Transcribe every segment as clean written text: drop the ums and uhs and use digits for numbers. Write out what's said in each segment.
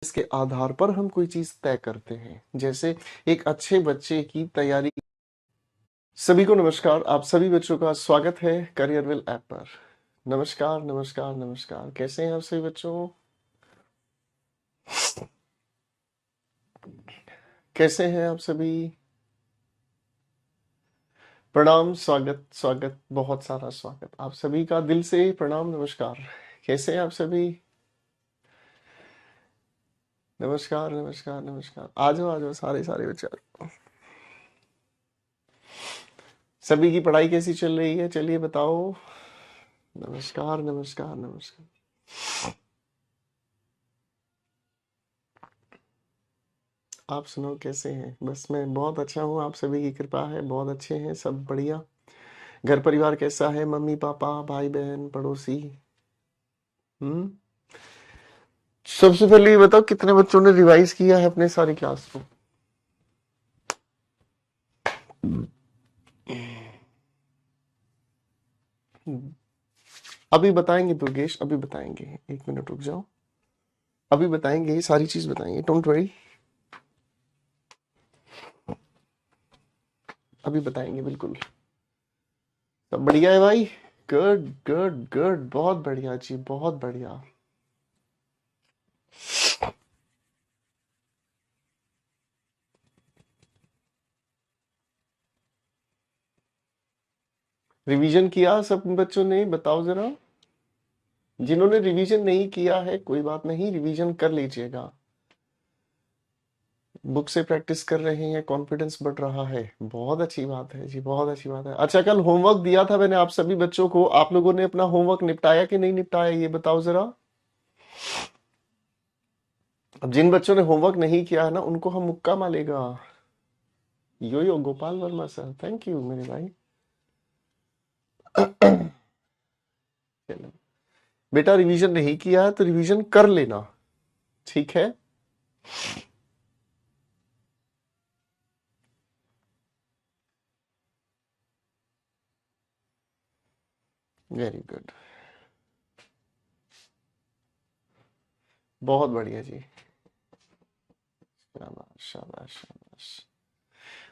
इसके आधार पर हम कोई चीज तय करते हैं, जैसे एक अच्छे बच्चे की तैयारी। सभी को नमस्कार। आप सभी बच्चों का स्वागत है करियरविल ऐप पर। नमस्कार नमस्कार नमस्कार। कैसे हैं आप सभी बच्चों? कैसे हैं आप सभी? प्रणाम, स्वागत स्वागत, बहुत सारा स्वागत। आप सभी का दिल से प्रणाम, नमस्कार। कैसे हैं आप सभी? नमस्कार नमस्कार नमस्कार। आ जाओ आ जाओ, सारे सारे बच्चे आ जाओ। सभी की पढ़ाई कैसी चल रही है? चलिए बताओ। नमस्कार नमस्कार नमस्कार। आप सुनो, कैसे हैं? बस मैं बहुत अच्छा हूँ, आप सभी की कृपा है, बहुत अच्छे हैं, सब बढ़िया। घर परिवार कैसा है? मम्मी पापा, भाई बहन, पड़ोसी? हम्म। सबसे पहले ये बताओ, कितने बच्चों ने रिवाइज किया है अपने सारी क्लास को? अभी बताएंगे दुर्गेश, अभी बताएंगे, एक मिनट रुक जाओ। अभी बताएंगे, ये सारी चीज बताएंगे, डोंट वरी। अभी बताएंगे बिल्कुल। सब बढ़िया है भाई। गुड गुड गुड, बहुत बढ़िया जी, बहुत बढ़िया। रिवीजन किया सब बच्चों ने? बताओ जरा। जिन्होंने रिवीजन नहीं किया है कोई बात नहीं, रिवीजन कर लीजिएगा। बुक से प्रैक्टिस कर रहे हैं, कॉन्फिडेंस बढ़ रहा है, बहुत अच्छी बात है जी, बहुत अच्छी बात है। अच्छा, कल होमवर्क दिया था मैंने आप सभी बच्चों को, आप लोगों ने अपना होमवर्क निपटाया कि नहीं निपटाया, ये बताओ जरा। अब जिन बच्चों ने होमवर्क नहीं किया है ना, उनको हम मुक्का मारेगा। Yo yo Gopal Varma sir, thank you मेरे भाई। चलो बेटा, रिवीजन नहीं किया है तो रिवीजन कर लेना, ठीक है? वेरी गुड, बहुत बढ़िया जी। शाबाश शाबाश शाबाश।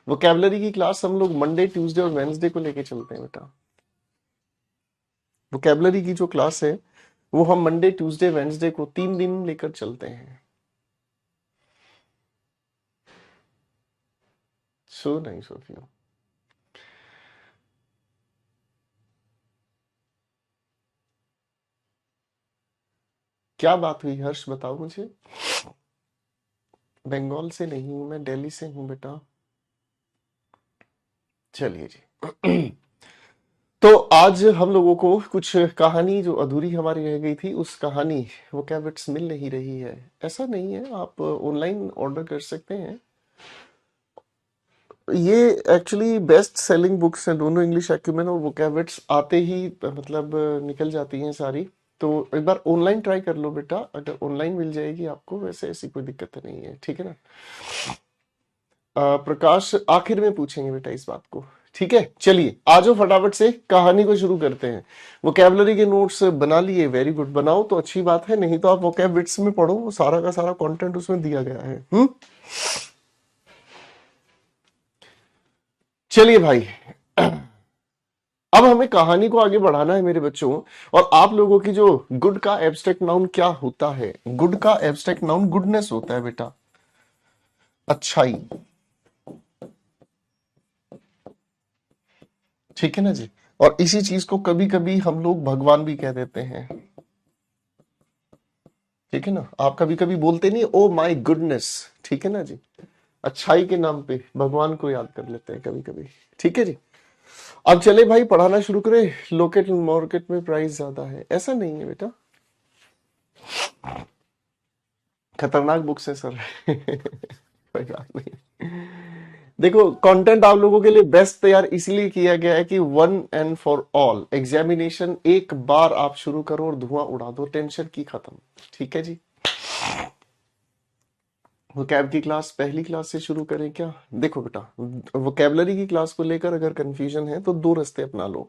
वोकेबलरी की क्लास हम लोग मंडे ट्यूसडे और वेंसडे को लेके चलते हैं बेटा। वोकेबलरी की जो क्लास है वो हम मंडे ट्यूसडे वेंसडे को 3 दिन लेकर चलते हैं। सो नहीं सोफिया, क्या बात हुई हर्ष, बताओ मुझे। बंगाल से नहीं हूं मैं, दिल्ली से हूं बेटा। चलिए जी। तो आज हम लोगों को कुछ कहानी जो अधूरी हमारी रह गई थी, उस कहानी वो क्या बिट्स मिल नहीं रही है। ऐसा नहीं है, आप ऑनलाइन ऑर्डर कर सकते हैं। ये एक्चुअली बेस्ट सेलिंग बुक्स हैं दोनों, इंग्लिश एक्यूमेन और वोकैब्स आते ही मतलब निकल जाती हैं सारी। तो एक बार ऑनलाइन ट्राई कर लो बेटा, अगर ऑनलाइन मिल जाएगी आपको, वैसे ऐसी कोई दिक्कत नहीं है, ठीक है ना? प्रकाश आखिर में पूछेंगे बेटा इस बात को, ठीक है? चलिए आ जाओ, फटाफट से कहानी को शुरू करते हैं। वोकैबुलरी के नोट्स बना लिए? वेरी गुड, बनाओ तो अच्छी बात है, नहीं तो आप वोकैब में पढ़ो, वो सारा का सारा कंटेंट उसमें दिया गया है। चलिए भाई, अब हमें कहानी को आगे बढ़ाना है मेरे बच्चों। और आप लोगों की जो गुड का एब्स्ट्रैक्ट नाउन क्या होता है? गुड का एब्स्ट्रैक्ट नाउन गुडनेस होता है बेटा, अच्छाई, ठीक है ना जी? और इसी चीज को कभी कभी हम लोग भगवान भी कह देते हैं, ठीक है ना? आप कभी कभी बोलते नहीं ओ माय गुडनेस, ठीक है ना जी? अच्छाई के नाम पे भगवान को याद कर लेते हैं कभी कभी, ठीक है जी? अब चले भाई, पढ़ाना शुरू करें। लोकेट मार्केट में प्राइस ज्यादा है, ऐसा नहीं है बेटा, खतरनाक बुक्स है सर। कोई बात नहीं। देखो, कंटेंट आप लोगों के लिए बेस्ट तैयार इसलिए किया गया है कि one and for all examination एक बार आप शुरू करो और धुआं उड़ा दो, टेंशन की खत्म, ठीक है जी? वोकैब की क्लास पहली क्लास से शुरू करें क्या? देखो बेटा, वोकैबलरी की क्लास को लेकर अगर कंफ्यूजन है तो दो रास्ते अपना लो।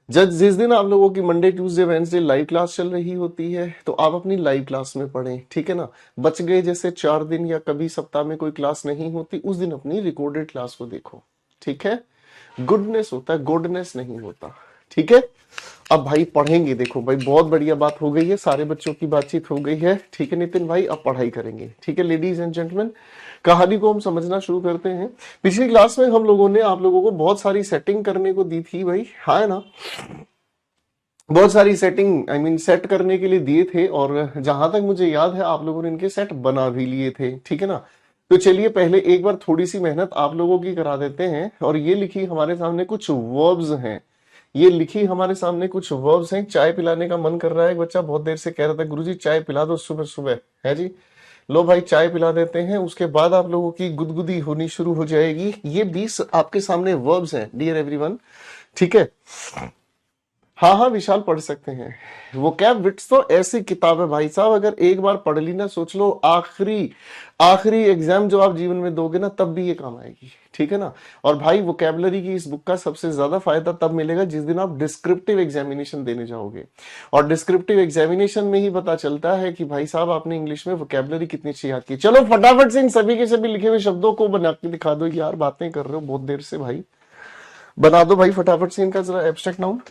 जिस दिन आप लोगों की Monday Tuesday Wednesday live class चल रही होती है तो आप अपनी लाइव क्लास में पढ़ें, ठीक है ना। बच गए जैसे 4 दिन या कभी सप्ताह में कोई क्लास नहीं होती, उस दिन अपनी रिकॉर्डेड क्लास को देखो, ठीक है। गुडनेस होता है, गुडनेस नहीं होता, ठीक है। अब भाई पढ़ेंगे, देखो भाई बहुत बढ़िया बात हो गई है, सारे बच्चों की बातचीत हो गई है, ठीक है नितिन भाई। अब पढ़ाई करेंगे, ठीक है लेडीज एंड जेंटलमैन। कहानी को हम समझना शुरू करते हैं। पिछली क्लास में हम लोगों ने आप लोगों को बहुत सारी सेटिंग करने को दी थी भाई, हाँ है ना। बहुत सारी सेटिंग सेट करने के लिए दिए थे, और जहां तक मुझे याद है आप लोगों ने इनके सेट बना भी लिए थे, ठीक है ना। तो चलिए पहले एक बार थोड़ी सी मेहनत आप लोगों की करा देते हैं। और ये लिखी हमारे सामने कुछ वर्ब्स हैं, ये लिखी हमारे सामने कुछ वर्ब्स हैं। चाय पिलाने का मन कर रहा है, एक बच्चा बहुत देर से कह रहा था गुरुजी चाय पिला दो सुबह सुबह, है जी। लो भाई चाय पिला देते हैं, उसके बाद आप लोगों की गुदगुदी होनी शुरू हो जाएगी। ये 20 आपके सामने वर्ब्स हैं डियर एवरीवन, ठीक है। हाँ हाँ विशाल पढ़ सकते हैं। वो क्या विट्स तो ऐसी किताब है भाई साहब, अगर एक बार पढ़ ली ना, सोच लो आखिरी आखिरी एग्जाम जो आप जीवन में दोगे ना तब भी ये काम आएगी, ठीक है ना। और भाई वोकेबलरी की इस बुक का सबसे ज्यादा फायदा तब मिलेगा जिस दिन आप डिस्क्रिप्टिव एग्जामिनेशन देने जाओगे। और डिस्क्रिप्टिव एग्जामिनेशन में ही पता चलता है कि भाई साहब आपने इंग्लिश में वोकेबलरी कितनी अच्छी याद की। चलो फटाफट से इन सभी के सभी लिखे हुए शब्दों को बना के दिखा दो यार, बातें कर रहे हो बहुत देर से भाई। बना दो भाई फटाफट से इनका जरा एब्स्ट्रैक्ट नाउन।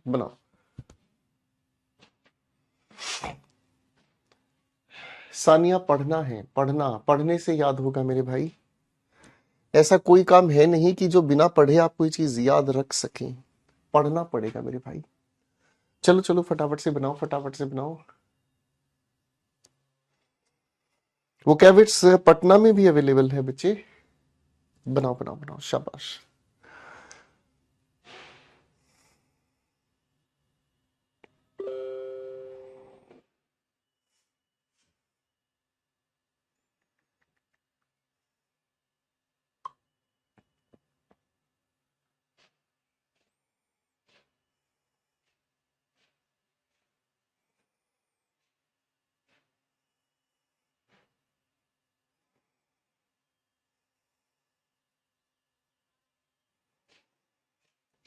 बनाओ। सानिया पढ़ना है, पढ़ना, पढ़ने से याद होगा मेरे भाई। ऐसा कोई काम है नहीं कि जो बिना पढ़े आप कोई चीज याद रख सकें, पढ़ना पड़ेगा मेरे भाई। चलो चलो फटाफट से बनाओ, फटाफट से बनाओ। वो कैविट्स पटना में भी अवेलेबल है बच्चे, बनाओ बनाओ बनाओ, शाबाश।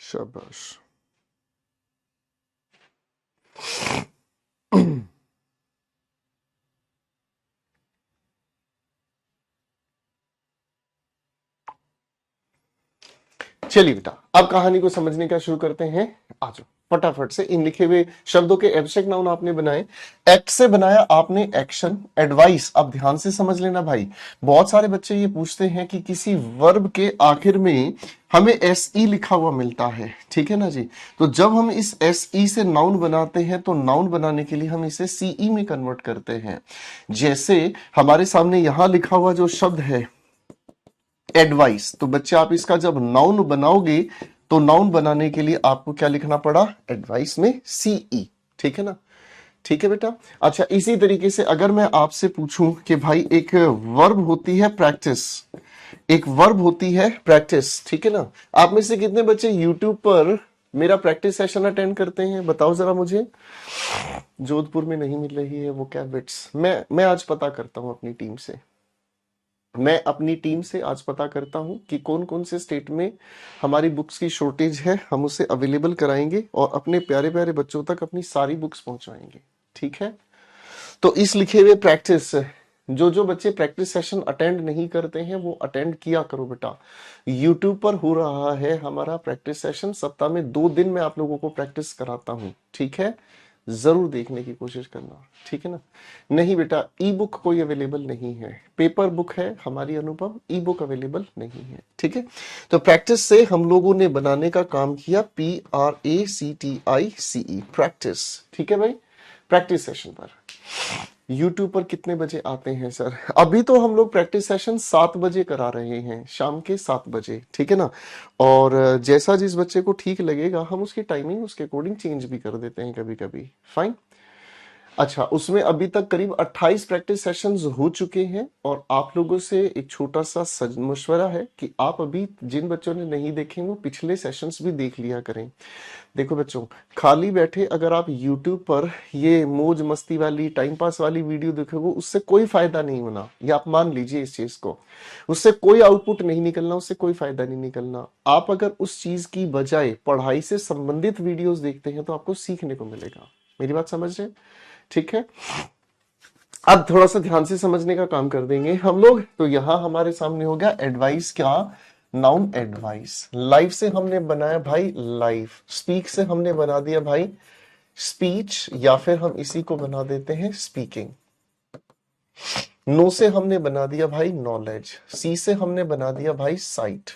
शाबाश। चलिए बेटा अब कहानी को समझने का शुरू करते हैं। आ जाओ फटाफट से, इन लिखे हुए शब्दों के एब्स्ट्रैक्ट नाउन आपने बनाए। एक्ट से बनाया आपने एक्शन, एडवाइस। अब ध्यान से समझ लेना भाई, बहुत सारे बच्चे ये पूछते हैं कि किसी वर्ब के आखिर में हमें एस ई लिखा हुआ मिलता है, ठीक है ना जी। तो जब हम इस एस ई से नाउन बनाते हैं तो नाउन बनाने के लिए हम इसे सी ई में कन्वर्ट करते हैं। जैसे हमारे सामने यहां लिखा हुआ जो शब्द है एडवाइस, तो बच्चे आप इसका जब नाउन बनाओगे तो नाउन बनाने के लिए आपको क्या लिखना पड़ा, एडवाइस में सीई, ठीक है ना। ठीक है बेटा। अच्छा इसी तरीके से अगर मैं आपसे पूछूं कि भाई एक वर्ब होती है प्रैक्टिस, एक वर्ब होती है प्रैक्टिस, ठीक है ना। आप में से कितने बच्चे यूट्यूब पर मेरा प्रैक्टिस सेशन अटेंड करते हैं, बताओ जरा मुझे। जोधपुर में नहीं मिल रही है वो क्या बिट्स, मैं आज पता करता हूं अपनी टीम से, मैं अपनी टीम से आज पता करता हूं कि कौन कौन से स्टेट में हमारी बुक्स की शॉर्टेज है, हम उसे अवेलेबल कराएंगे और अपने प्यारे प्यारे बच्चों तक अपनी सारी बुक्स पहुंचाएंगे, ठीक है। तो इस लिखे हुए प्रैक्टिस, जो जो बच्चे प्रैक्टिस सेशन अटेंड नहीं करते हैं वो अटेंड किया करो बेटा। यूट्यूब पर हो रहा है हमारा प्रैक्टिस सेशन, सप्ताह में 2 दिन मैं आप लोगों को प्रैक्टिस कराता हूं, ठीक है। जरूर देखने की कोशिश करना, ठीक है ना। नहीं बेटा ई बुक कोई अवेलेबल नहीं है, पेपर बुक है हमारी अनुपम, ई बुक अवेलेबल नहीं है, ठीक है। तो प्रैक्टिस से हम लोगों ने बनाने का काम किया, PRACTICE प्रैक्टिस, ठीक है भाई। प्रैक्टिस सेशन पर यूट्यूब पर कितने बजे आते हैं सर, अभी तो हम लोग प्रैक्टिस सेशन 7 बजे करा रहे हैं, शाम के 7 बजे, ठीक है ना। और जैसा जिस बच्चे को ठीक लगेगा हम उसकी टाइमिंग उसके अकॉर्डिंग चेंज भी कर देते हैं कभी कभी, फाइन। अच्छा, उसमें अभी तक करीब 28 प्रैक्टिस सेशंस हो चुके हैं और आप लोगों से एक छोटा सा मशवरा है कि आप अभी जिन बच्चों ने नहीं देखे वो पिछले सेशंस भी देख लिया करें। देखो बच्चों, खाली बैठे अगर आप YouTube पर ये मौज मस्ती वाली टाइम पास वाली वीडियो देखोगे उससे कोई फायदा नहीं होना, ये आप मान लीजिए इस चीज को। उससे कोई आउटपुट नहीं निकलना, उससे कोई फायदा नहीं निकलना। आप अगर उस चीज की बजाय पढ़ाई से संबंधित वीडियोस देखते हैं तो आपको सीखने को मिलेगा। मेरी बात समझ रहे हैं? ठीक है, अब थोड़ा सा ध्यान से समझने का काम कर देंगे हम लोग। तो यहां हमारे सामने हो गया एडवाइस, क्या नाउन एडवाइस। लाइफ से हमने बनाया भाई लाइफ, स्पीक से हमने बना दिया भाई स्पीच, या फिर हम इसी को बना देते हैं स्पीकिंग। नो से हमने बना दिया भाई नॉलेज, सी से हमने बना दिया भाई साइट,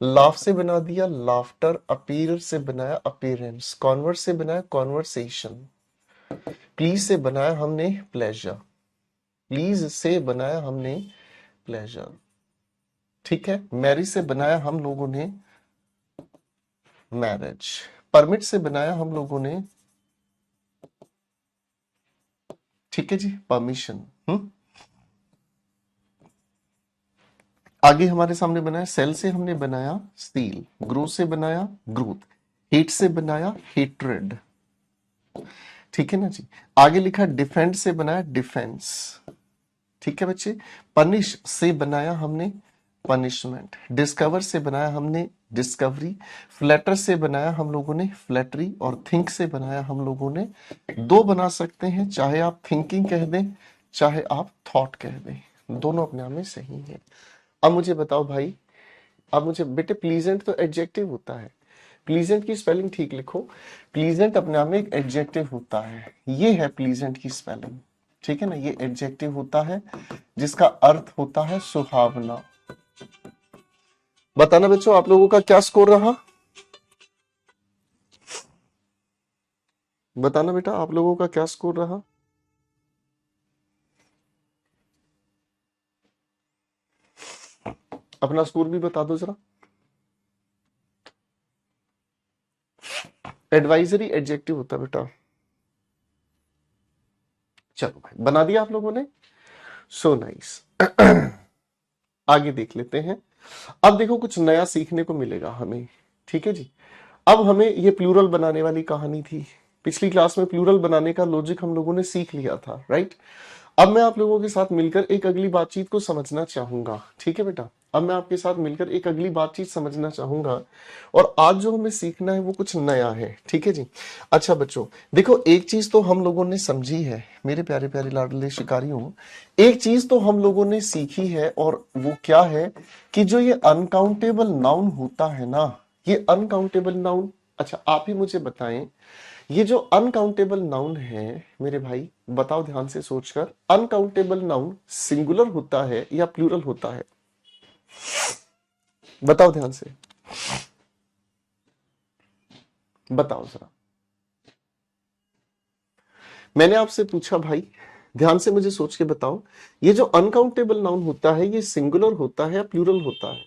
लाफ से बना दिया लाफ्टर, अपीयर से बनाया अपीयरेंस, कॉन्वर्स से बनाया कॉन्वर्सेशन, प्लीज से बनाया हमने प्लेजर, प्लीज से बनाया हमने प्लेजर। ठीक है, मैरिज से बनाया हम लोगों ने मैरिज, परमिट से बनाया हम लोगों ने, ठीक है जी, परमिशन। आगे हमारे सामने बनाया सेल से हमने बनाया स्टील, ग्रो से बनाया ग्रोथ, हेट से बनाया हेट्रेड। ठीक है ना जी। आगे लिखा डिफेंड से बनाया डिफेंस। ठीक है बच्चे। पनिश से बनाया हमने पनिशमेंट, डिस्कवर से बनाया हमने डिस्कवरी, फ्लैटर से बनाया हम लोगों ने फ्लैटरी, और थिंक से बनाया हम लोगों ने, दो बना सकते हैं, चाहे आप थिंकिंग कह दें चाहे आप थॉट कह दें, दोनों अपने आप में सही है। अब मुझे बताओ भाई, अब मुझे बेटे, प्लीजेंट तो एडजेक्टिव होता है, प्लीजेंट की स्पेलिंग ठीक लिखो। प्लीजेंट अपने आप में एक एडजेक्टिव होता है, ये है प्लीजेंट की स्पेलिंग। ठीक है ना, ये एडजेक्टिव होता है जिसका अर्थ होता है सुहावना। बताना बच्चों, आप लोगों का क्या स्कोर रहा? बताना बेटा, आप लोगों का क्या स्कोर रहा? अपना स्कोर भी बता दो जरा। एडवाइजरी एडजेक्टिव होता है बेटा। चलो भाई, बना दिया आप लोगों ने, सो नाइस। आगे देख लेते हैं। अब देखो, कुछ नया सीखने को मिलेगा हमें। ठीक है जी। अब हमें ये प्लूरल बनाने वाली कहानी थी, पिछली क्लास में प्लूरल बनाने का लॉजिक हम लोगों ने सीख लिया था, राइट। अब मैं आप लोगों के साथ मिलकर एक अगली बातचीत को समझना चाहूंगा। ठीक है बेटा, अब मैं आपके साथ मिलकर एक अगली बातचीत समझना चाहूंगा, और आज जो हमें सीखना है वो कुछ नया है। ठीक है जी। अच्छा बच्चों, देखो, एक चीज तो हम लोगों ने समझी है मेरे प्यारे प्यारे लाडले शिकारियों, एक चीज तो हम लोगों ने सीखी है, और वो क्या है कि जो ये अनकाउंटेबल नाउन होता है ना, ये अनकाउंटेबल नाउन, अच्छा आप ही मुझे बताएं, ये जो अनकाउंटेबल नाउन है मेरे भाई, बताओ ध्यान से सोचकर, अनकाउंटेबल नाउन सिंगुलर होता है या प्लूरल होता है? बताओ ध्यान से, बताओ जरा। मैंने आपसे पूछा भाई, ध्यान से मुझे सोच के बताओ, ये जो अनकाउंटेबल नाउन होता है ये सिंगुलर होता है या प्लूरल होता है?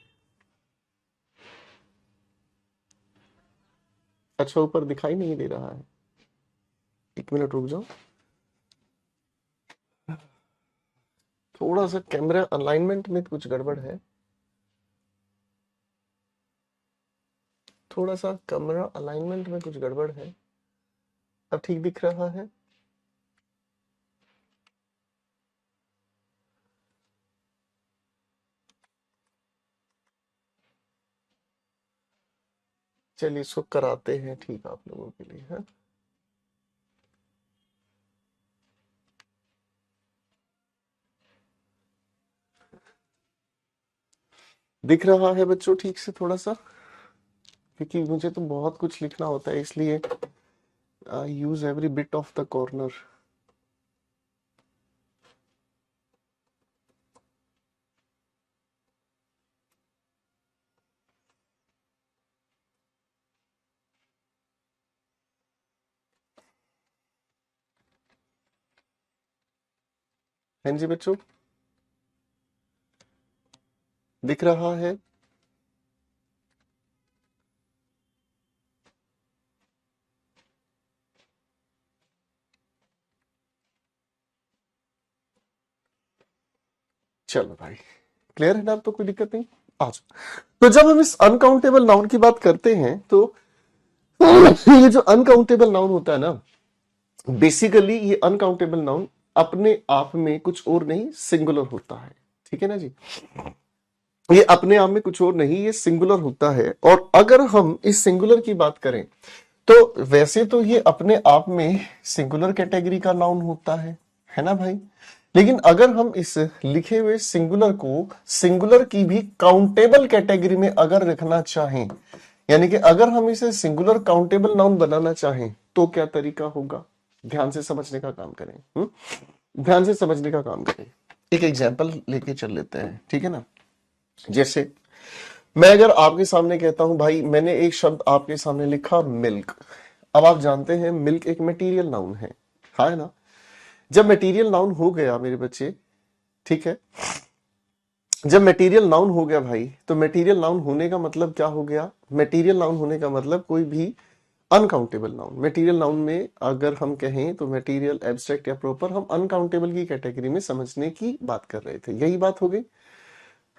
अच्छा, ऊपर दिखाई नहीं दे रहा है, एक मिनट रुक जाओ, थोड़ा सा कैमरा अलाइनमेंट में कुछ गड़बड़ है, थोड़ा सा कैमरा अलाइनमेंट में कुछ गड़बड़ है। अब ठीक दिख रहा है? चलिए इसको कराते हैं ठीक आप लोगों के लिए, है। दिख रहा है बच्चों ठीक से थोड़ा सा? क्योंकि मुझे तो बहुत कुछ लिखना होता है, इसलिए I use every bit of the corner. हाँ जी बच्चों, दिख रहा है? चलो भाई, क्लियर है ना? अब तो कोई दिक्कत नहीं। आज तो जब हम इस अनकाउंटेबल नाउन की बात करते हैं तो ये जो अनकाउंटेबल नाउन होता है ना, बेसिकली ये अनकाउंटेबल नाउन अपने आप में कुछ और नहीं, सिंगुलर होता है। ठीक है ना जी? ये अपने आप में कुछ और नहीं, ये सिंगुलर होता है। और अगर हम इस सिंगुलर की बात करें तो वैसे तो ये अपने आप में सिंगुलर कैटेगरी का नाउन होता है ना भाई? लेकिन अगर हम इस लिखे हुए सिंगुलर को सिंगुलर की भी काउंटेबल कैटेगरी में अगर रखना चाहें, यानी कि अगर हम इसे सिंगुलर काउंटेबल नाउन बनाना चाहें तो क्या तरीका होगा? ध्यान से समझने का काम करें। ध्यान से समझने का काम करें। एक एग्जांपल लेके चल लेते हैं, ठीक है ना? जैसे मैं अगर आपके सामने कहता हूं भाई, मैंने एक शब्द आपके सामने लिखा मिल्क। अब आप जानते हैं मिल्क एक मटेरियल नाउन है ना? जब मटेरियल नाउन हो गया मेरे बच्चे, ठीक है, जब मटेरियल नाउन हो गया भाई, तो मटेरियल नाउन होने का मतलब क्या हो गया? मटेरियल नाउन होने का मतलब कोई भी अनकाउंटेबल नाउन। मटेरियल नाउन में अगर हम कहें तो मटेरियल, एब्स्ट्रैक्ट या प्रॉपर, हम अनकाउंटेबल की कैटेगरी में समझने की बात कर रहे थे। यही बात हो गई,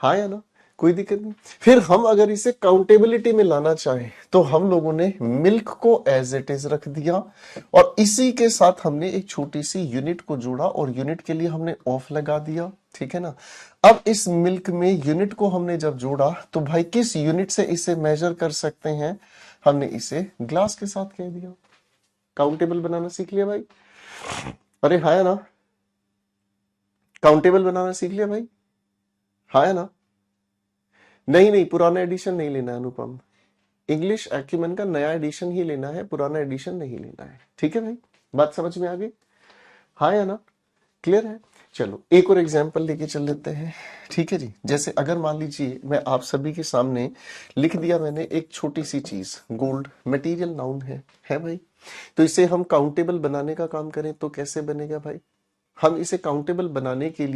हाँ या ना? कोई दिक्कत नहीं। फिर हम अगर इसे काउंटेबिलिटी में लाना चाहें तो हम लोगों ने मिल्क को एज इट इज रख दिया और इसी के साथ हमने एक छोटी सी यूनिट को जोड़ा और यूनिट के लिए हमने ऑफ लगा दिया। ठीक है ना? अब इस मिल्क में यूनिट को हमने जब जोड़ा तो भाई किस यूनिट से इसे मेजर कर सकते हैं? हमने इसे ग्लास के साथ कह दिया। काउंटेबल बनाना सीख लिया भाई? अरे हाँ या ना? काउंटेबल बनाना सीख लिया भाई? हाँ या ना? नहीं नहीं, पुराना एडिशन नहीं लेना है अनुपम। इंग्लिश एक्यूमेन का नया एडिशन ही लेना है, पुराना एडिशन नहीं लेना है। ठीक है भाई? बात समझ में आ गई? हाँ या ना? क्लियर है? चलो एक और एग्जांपल लेके चल लेते हैं। ठीक है जी? जैसे अगर मान लीजिए मैं आप सभी के सामने लिख दिया मैंने एक छोटी सी चीज, गोल्ड। मटेरियल नाउन है भाई? तो इसे हम काउंटेबल बनाने का काम करें तो कैसे बनेगा भाई? हम इसे काउंटेबल बनाने के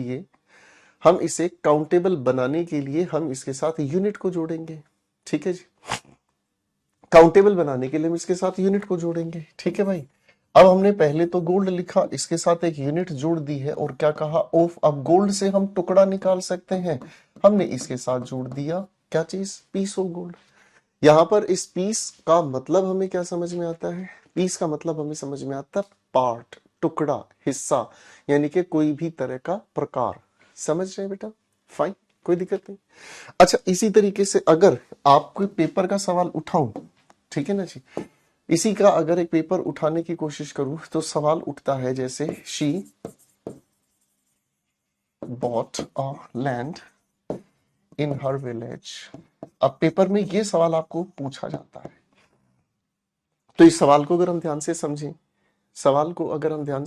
लिए हम इसके साथ यूनिट को जोड़ेंगे। ठीक है जी? काउंटेबल बनाने के लिए हम इसके साथ यूनिट को जोड़ेंगे। ठीक है भाई? अब हमने पहले तो गोल्ड लिखा, इसके साथ एक यूनिट जोड़ दी है और क्या कहा? ऑफ। अब गोल्ड से हम टुकड़ा निकाल सकते हैं, हमने इसके साथ जोड़ दिया क्या चीज? Piece of gold. यहां पर इस पीस का मतलब हमें क्या समझ में आता है? पीस का मतलब हमें समझ में आता है पार्ट, टुकड़ा, हिस्सा, यानी कि कोई भी तरह का प्रकार। समझ रहे हैं बेटा? फाइन, कोई दिक्कत नहीं। अच्छा, इसी तरीके से अगर आप कोई पेपर का सवाल उठाऊं, ठीक है ना जी, इसी का अगर एक पेपर उठाने की कोशिश करूं तो सवाल उठता है जैसे she bought a land in her village. अब पेपर में ये सवाल आपको पूछा जाता है, तो इस सवाल को अगर हम ध्यान से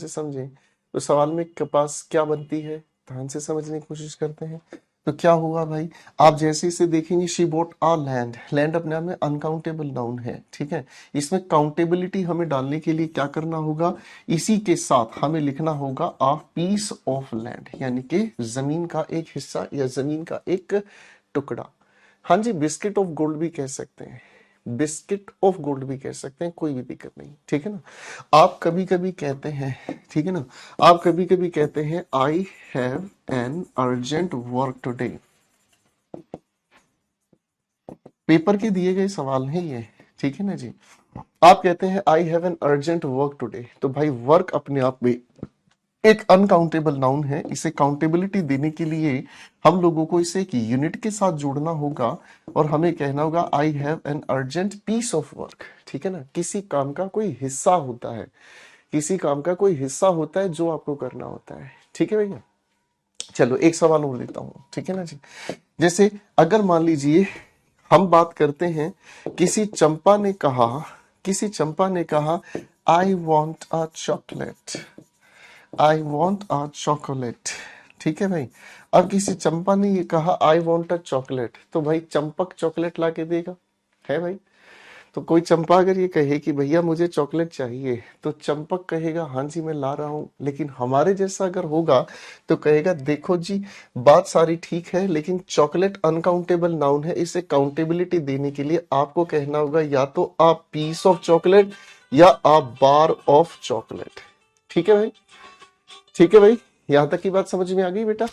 समझें, तो सवाल में के पास क्या बनती है, ध्यान से समझने की कोशिश करते हैं। तो क्या हुआ भाई? आप जैसे इसे देखेंगे, she bought a land. Land अपने आप में अनकाउंटेबल नाउन है। ठीक है? इसमें काउंटेबिलिटी हमें डालने के लिए क्या करना होगा? इसी के साथ हमें लिखना होगा आ पीस ऑफ लैंड, यानी कि जमीन का एक हिस्सा या जमीन का एक टुकड़ा। हाँ जी, बिस्किट ऑफ गोल्ड भी कह सकते हैं, बिस्किट ऑफ गोल्ड भी कह सकते हैं, कोई भी दिक्कत नहीं। ठीक है ना? आप कभी कभी कहते हैं, ठीक है ना, आप कभी कभी कहते हैं आई have an urgent work today. Paper के दिए गए सवाल है ये। ठीक है ना जी? आप कहते हैं आई have an urgent work today, तो भाई वर्क अपने आप में एक अनकाउंटेबल नाउन है। इसे काउंटेबिलिटी देने के लिए हम लोगों को इसे एक यूनिट के साथ जोड़ना होगा और हमें कहना होगा I have an urgent piece of work. ठीक है ना? किसी काम का कोई हिस्सा होता है, किसी काम का कोई हिस्सा होता है जो आपको करना होता है। ठीक है भैया? चलो एक सवाल और लेता हूं, ठीक है ना जी? जैसे अगर मान लीजिए हम बात करते हैं, किसी चंपा ने कहा आई वॉन्ट अ चॉकलेट, आई वॉन्ट अ चॉकलेट। ठीक है भाई? अब किसी चंपा ने ये कहा आई वॉन्ट अ चॉकलेट, तो भाई चंपक चॉकलेट ला के देगा, है भाई? तो कोई चंपा अगर ये कहे कि भैया मुझे चॉकलेट चाहिए, तो चंपक कहेगा हाँ जी मैं ला रहा हूं। लेकिन हमारे जैसा अगर होगा तो कहेगा देखो जी, बात सारी ठीक है लेकिन चॉकलेट अनकाउंटेबल नाउन है, इसे काउंटेबिलिटी देने के लिए आपको कहना होगा या तो अ पीस ऑफ चॉकलेट या अ बार ऑफ चॉकलेट। ठीक है भाई? ठीक है भाई? यहां तक की बात समझ में आ गई बेटा?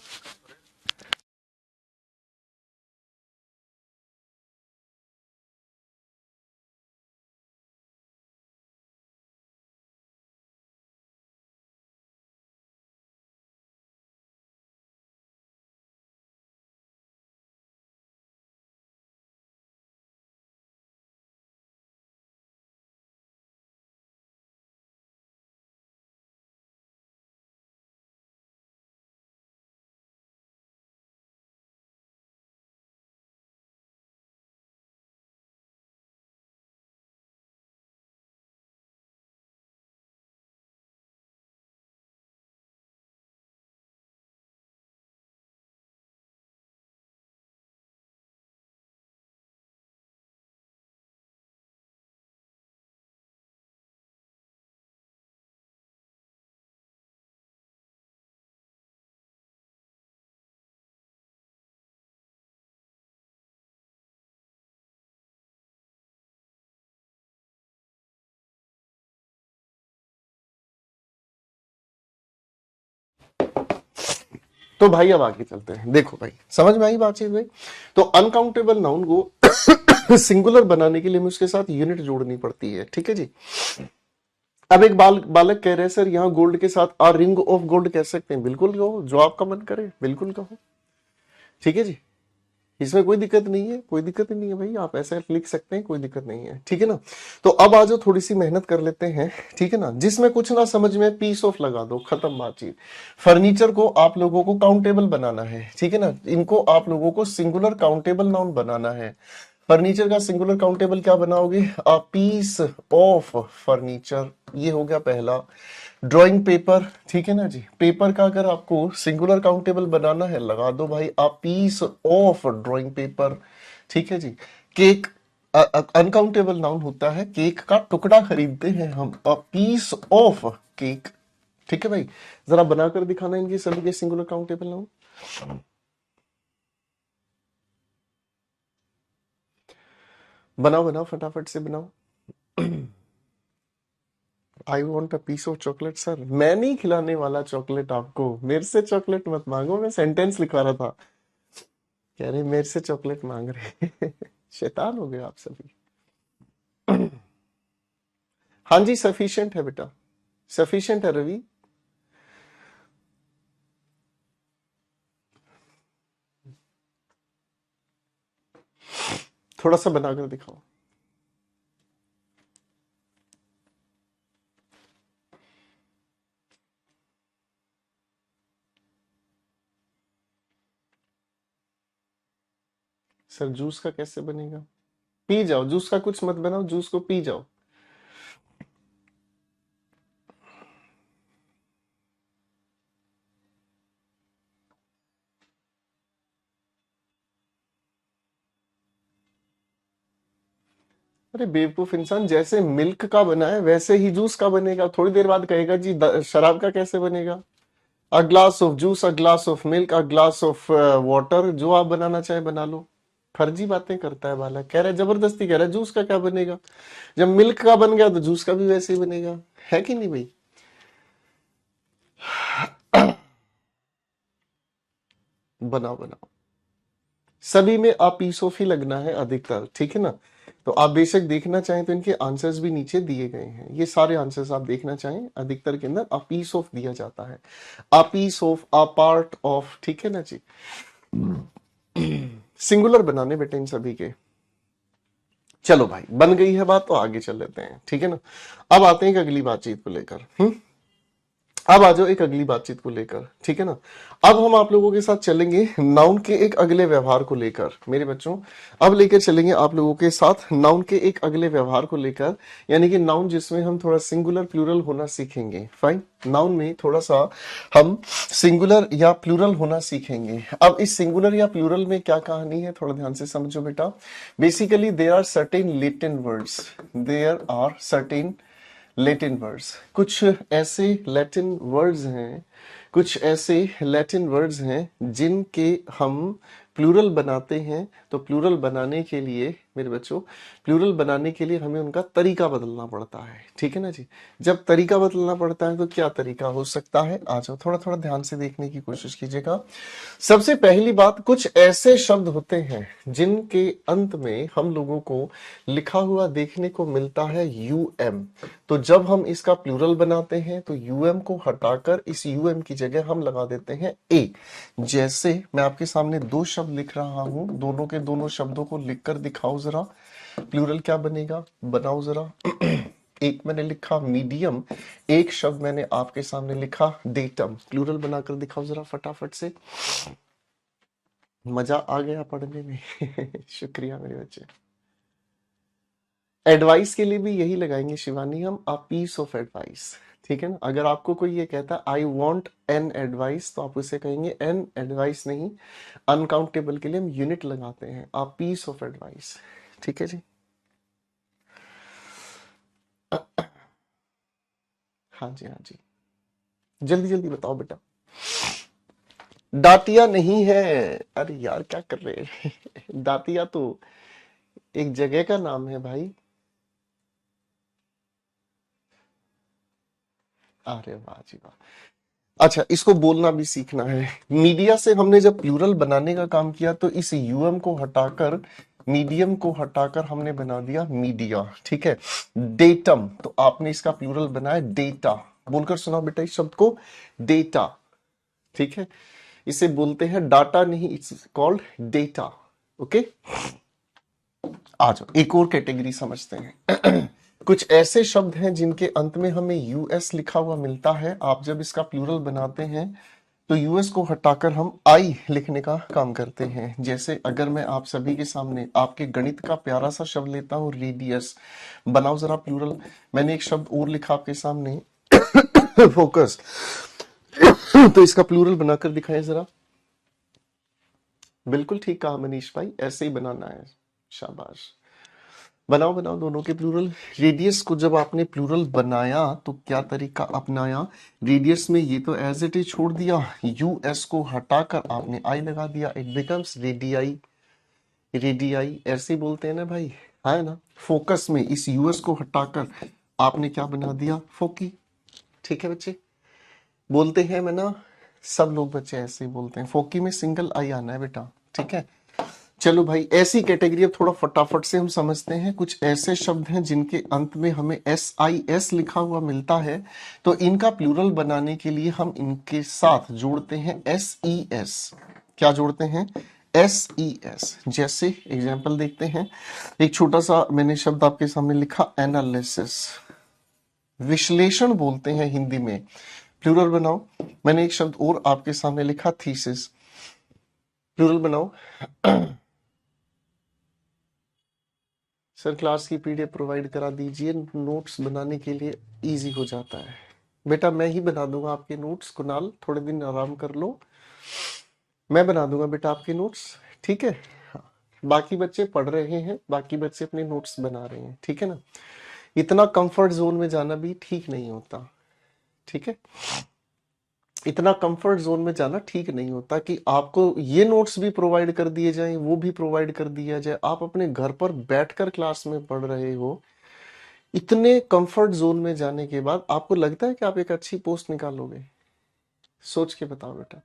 तो भाई अब आगे चलते हैं, देखो भाई समझ में आई बातचीत भाई। तो अनकाउंटेबल नाउन को सिंगुलर बनाने के लिए हमें उसके साथ यूनिट जोड़नी पड़ती है, ठीक है जी। अब एक बालक कह रहे हैं सर यहाँ गोल्ड के साथ आ रिंग ऑफ गोल्ड कह सकते हैं, बिल्कुल कहो, जो आपका मन करे बिल्कुल कहो, ठीक है जी। इसमें कोई दिक्कत नहीं है, कोई दिक्कत नहीं है भाई, आप ऐसे लिख सकते हैं, कोई दिक्कत नहीं है, ठीक है ना। तो अब आ जाओ थोड़ी सी मेहनत कर लेते हैं, ठीक है ना। जिसमें कुछ ना समझ में पीस ऑफ लगा दो, खत्म बातचीत। फर्नीचर को आप लोगों को काउंटेबल बनाना है, ठीक है ना। इनको आप लोगों को सिंगुलर काउंटेबल नाउन बनाना है। फर्नीचर का सिंगुलर काउंटेबल क्या बनाओगे, अ पीस ऑफ फर्नीचर, ये हो गया पहला। ड्राइंग पेपर, ठीक है ना जी, पेपर का अगर आपको सिंगुलर काउंटेबल बनाना है लगा दो भाई a piece of drawing paper, ठीक है जी। केक अनकाउंटेबल नाउन होता है, केक का टुकड़ा खरीदते हैं हम, अ पीस ऑफ केक, ठीक है भाई। जरा बनाकर दिखाना इनके सभी के सिंगुलर काउंटेबल नाउन। बनाओ बनाओ फटाफट से बनाओ। I want a piece of chocolate sir, मैं नहीं खिलाने वाला चॉकलेट आपको, मेरे से चॉकलेट मत मांगो, मैं सेंटेंस लिखवा रहा था। कह रहे मेरे से चॉकलेट मांग रहे शैतान हो गए आप सभी। हाँ जी सफिशिएंट है बेटा, सफिशिएंट है रवि। थोड़ा सा बनाकर दिखाओ। सर जूस का कैसे बनेगा, पी जाओ जूस का, कुछ मत बनाओ, जूस को पी जाओ। अरे बेवकूफ इंसान, जैसे मिल्क का बना है वैसे ही जूस का बनेगा, थोड़ी देर बाद कहेगा जी शराब का कैसे बनेगा। A glass of juice, a glass of milk, a glass of water, जो आप बनाना चाहे बना लो। फर्जी बातें करता है बालक, कह रहा है जबरदस्ती कह रहा है जूस का क्या बनेगा, जब मिल्क का बन गया तो जूस का भी वैसे ही बनेगा, है कि नहीं भाई। बनाओ बनाओ, सभी में आप पीस ऑफ ही लगना है अधिकतर, ठीक है ना। तो आप बेशक देखना चाहें तो इनके आंसर्स भी नीचे दिए गए हैं, ये सारे आंसर्स आप देखना चाहें अधिकतर के अंदर आ पीस ऑफ दिया जाता है, a piece of, a part of, ठीक है ना जी। सिंगुलर बनाने बेटे इन सभी के। चलो भाई बन गई है बात तो आगे चल लेते हैं, ठीक है ना। अब आते हैं एक अगली बातचीत को लेकर। अब आ जाओ एक अगली बातचीत को लेकर, ठीक है ना। अब हम आप लोगों के साथ चलेंगे नाउन के एक अगले व्यवहार को लेकर मेरे बच्चों। अब लेकर चलेंगे आप लोगों के साथ नाउन के एक अगले व्यवहार को लेकर, यानी कि नाउन जिसमें हम थोड़ा सिंगुलर प्लूरल होना सीखेंगे। फाइन, नाउन में थोड़ा सा हम सिंगुलर या प्लूरल होना सीखेंगे। अब इस सिंगुलर या प्लूरल में क्या कहानी है, थोड़ा ध्यान से समझो बेटा। Basically there are certain Latin words, there are certain Latin words, कुछ ऐसे लैटिन वर्ड्स हैं, कुछ ऐसे लैटिन वर्ड्स हैं जिनके हम प्लूरल बनाते हैं। तो प्लूरल बनाने के लिए मेरे बच्चों, प्लूरल बनाने के लिए हमें उनका तरीका बदलना पड़ता है, ठीक है ना जी। जब तरीका बदलना पड़ता है तो क्या तरीका हो सकता है, आ जाओ थोड़ा थोड़ा ध्यान से देखने की कोशिश कीजिएगा। सबसे पहली बात, कुछ ऐसे शब्द होते हैं जिनके अंत में हम लोगों को लिखा हुआ देखने को मिलता है यूएम। तो जब हम इसका प्लूरल बनाते हैं तो यूएम को हटाकर इस यूएम की जगह हम लगा देते हैं ए। जैसे मैं आपके सामने दो शब्द लिख रहा हूं, दोनों के दोनों शब्दों को लिखकर दिखाओ जरा, प्लूरल क्या बनेगा, बनाओ जरा। एक मैंने लिखा मीडियम, एक शब्द मैंने आपके सामने लिखा डेटम, प्लूरल बनाकर दिखाओ जरा फटाफट से। मजा आ गया पढ़ने में शुक्रिया मेरे बच्चे। एडवाइस के लिए भी यही लगाएंगे शिवानी हम, अ पीस ऑफ एडवाइस, ठीक है ना। अगर आपको कोई ये कहता है आई वॉन्ट एन एडवाइस तो आप उसे कहेंगे एन एडवाइस नहीं, अनकाउंटेबल के लिए हम यूनिट लगाते हैं, अ पीस ऑफ एडवाइस, ठीक है जी। हाँ जी हाँ जी, जल्दी जल्दी बताओ बेटा। दातिया नहीं है, अरे यार क्या कर रहे हैं दातिया तो एक जगह का नाम है भाई। अरे वाह जी वाह, अच्छा, इसको बोलना भी सीखना है। मीडिया से हमने जब प्लूरल बनाने का काम किया तो इस यूएम को हटाकर, मीडियम को हटाकर हमने बना दिया मीडिया, ठीक है। डेटम, तो आपने इसका प्लूरल बनाया डेटा। बोलकर सुनाओ बेटा इस शब्द को, डेटा, ठीक है। इसे बोलते हैं डाटा नहीं, इट्स कॉल्ड डेटा। ओके, आ जाओ एक और कैटेगरी समझते हैं। कुछ ऐसे शब्द हैं जिनके अंत में हमें यूएस लिखा हुआ मिलता है। आप जब इसका प्लूरल बनाते हैं तो यूएस को हटाकर हम आई लिखने का काम करते हैं। जैसे अगर मैं आप सभी के सामने आपके गणित का प्यारा सा शब्द लेता हूं, रेडियस, बनाओ जरा प्लूरल। मैंने एक शब्द और लिखा आपके सामने, फोकस, तो इसका प्लूरल बनाकर दिखाएं जरा। बिल्कुल ठीक कहा मनीष भाई, ऐसे ही बनाना है। शाबाश, बनाओ बनाओ दोनों के प्लूरल। रेडियस को जब आपने प्लूरल बनाया तो क्या तरीका अपनाया, रेडियस में ये तो एज इट इज छोड़ दिया, यूएस को हटाकर आपने आई लगा दिया, इट बिकम्स रेडियाई। रेडियाई ऐसे ही बोलते हैं ना भाई, है ना। फोकस में इस यूएस को हटाकर आपने क्या बना दिया, फोकी। ठीक है बच्चे, बोलते हैं मैं ना, सब लोग बच्चे ऐसे ही बोलते हैं, फोकी में सिंगल आई आना है बेटा, ठीक है। चलो भाई, ऐसी कैटेगरी अब थोड़ा फटाफट से हम समझते हैं। कुछ ऐसे शब्द हैं जिनके अंत में हमें एस आई एस लिखा हुआ मिलता है, तो इनका प्लूरल बनाने के लिए हम इनके साथ जोड़ते हैं एस ई एस। क्या जोड़ते हैं, एस ई एस। जैसे एग्जाम्पल देखते हैं, एक छोटा सा मैंने शब्द आपके सामने लिखा, एनालिसिस, विश्लेषण बोलते हैं हिंदी में। प्लूरल बनाओ। मैंने एक शब्द और आपके सामने लिखा, थीसिस, प्लूरल बनाओ। सर क्लास की पीडीएफ प्रोवाइड करा दीजिए, नोट्स बनाने के लिए इजी हो जाता है। बेटा मैं ही बना दूंगा आपके नोट्स, कुणाल थोड़े दिन आराम कर लो, मैं बना दूंगा बेटा आपके नोट्स, ठीक है। हाँ, बाकी बच्चे पढ़ रहे हैं, बाकी बच्चे अपने नोट्स बना रहे हैं, ठीक है ना। इतना कंफर्ट जोन में जाना भी ठीक नहीं होता, ठीक है। इतना कंफर्ट जोन में जाना ठीक नहीं होता कि आपको ये नोट्स भी प्रोवाइड कर दिए जाएं, वो भी प्रोवाइड कर दिया जाए, आप अपने घर पर बैठकर क्लास में पढ़ रहे हो। इतने कंफर्ट जोन में जाने के बाद आपको लगता है कि आप एक अच्छी पोस्ट निकालोगे? सोच के बताओ बेटा।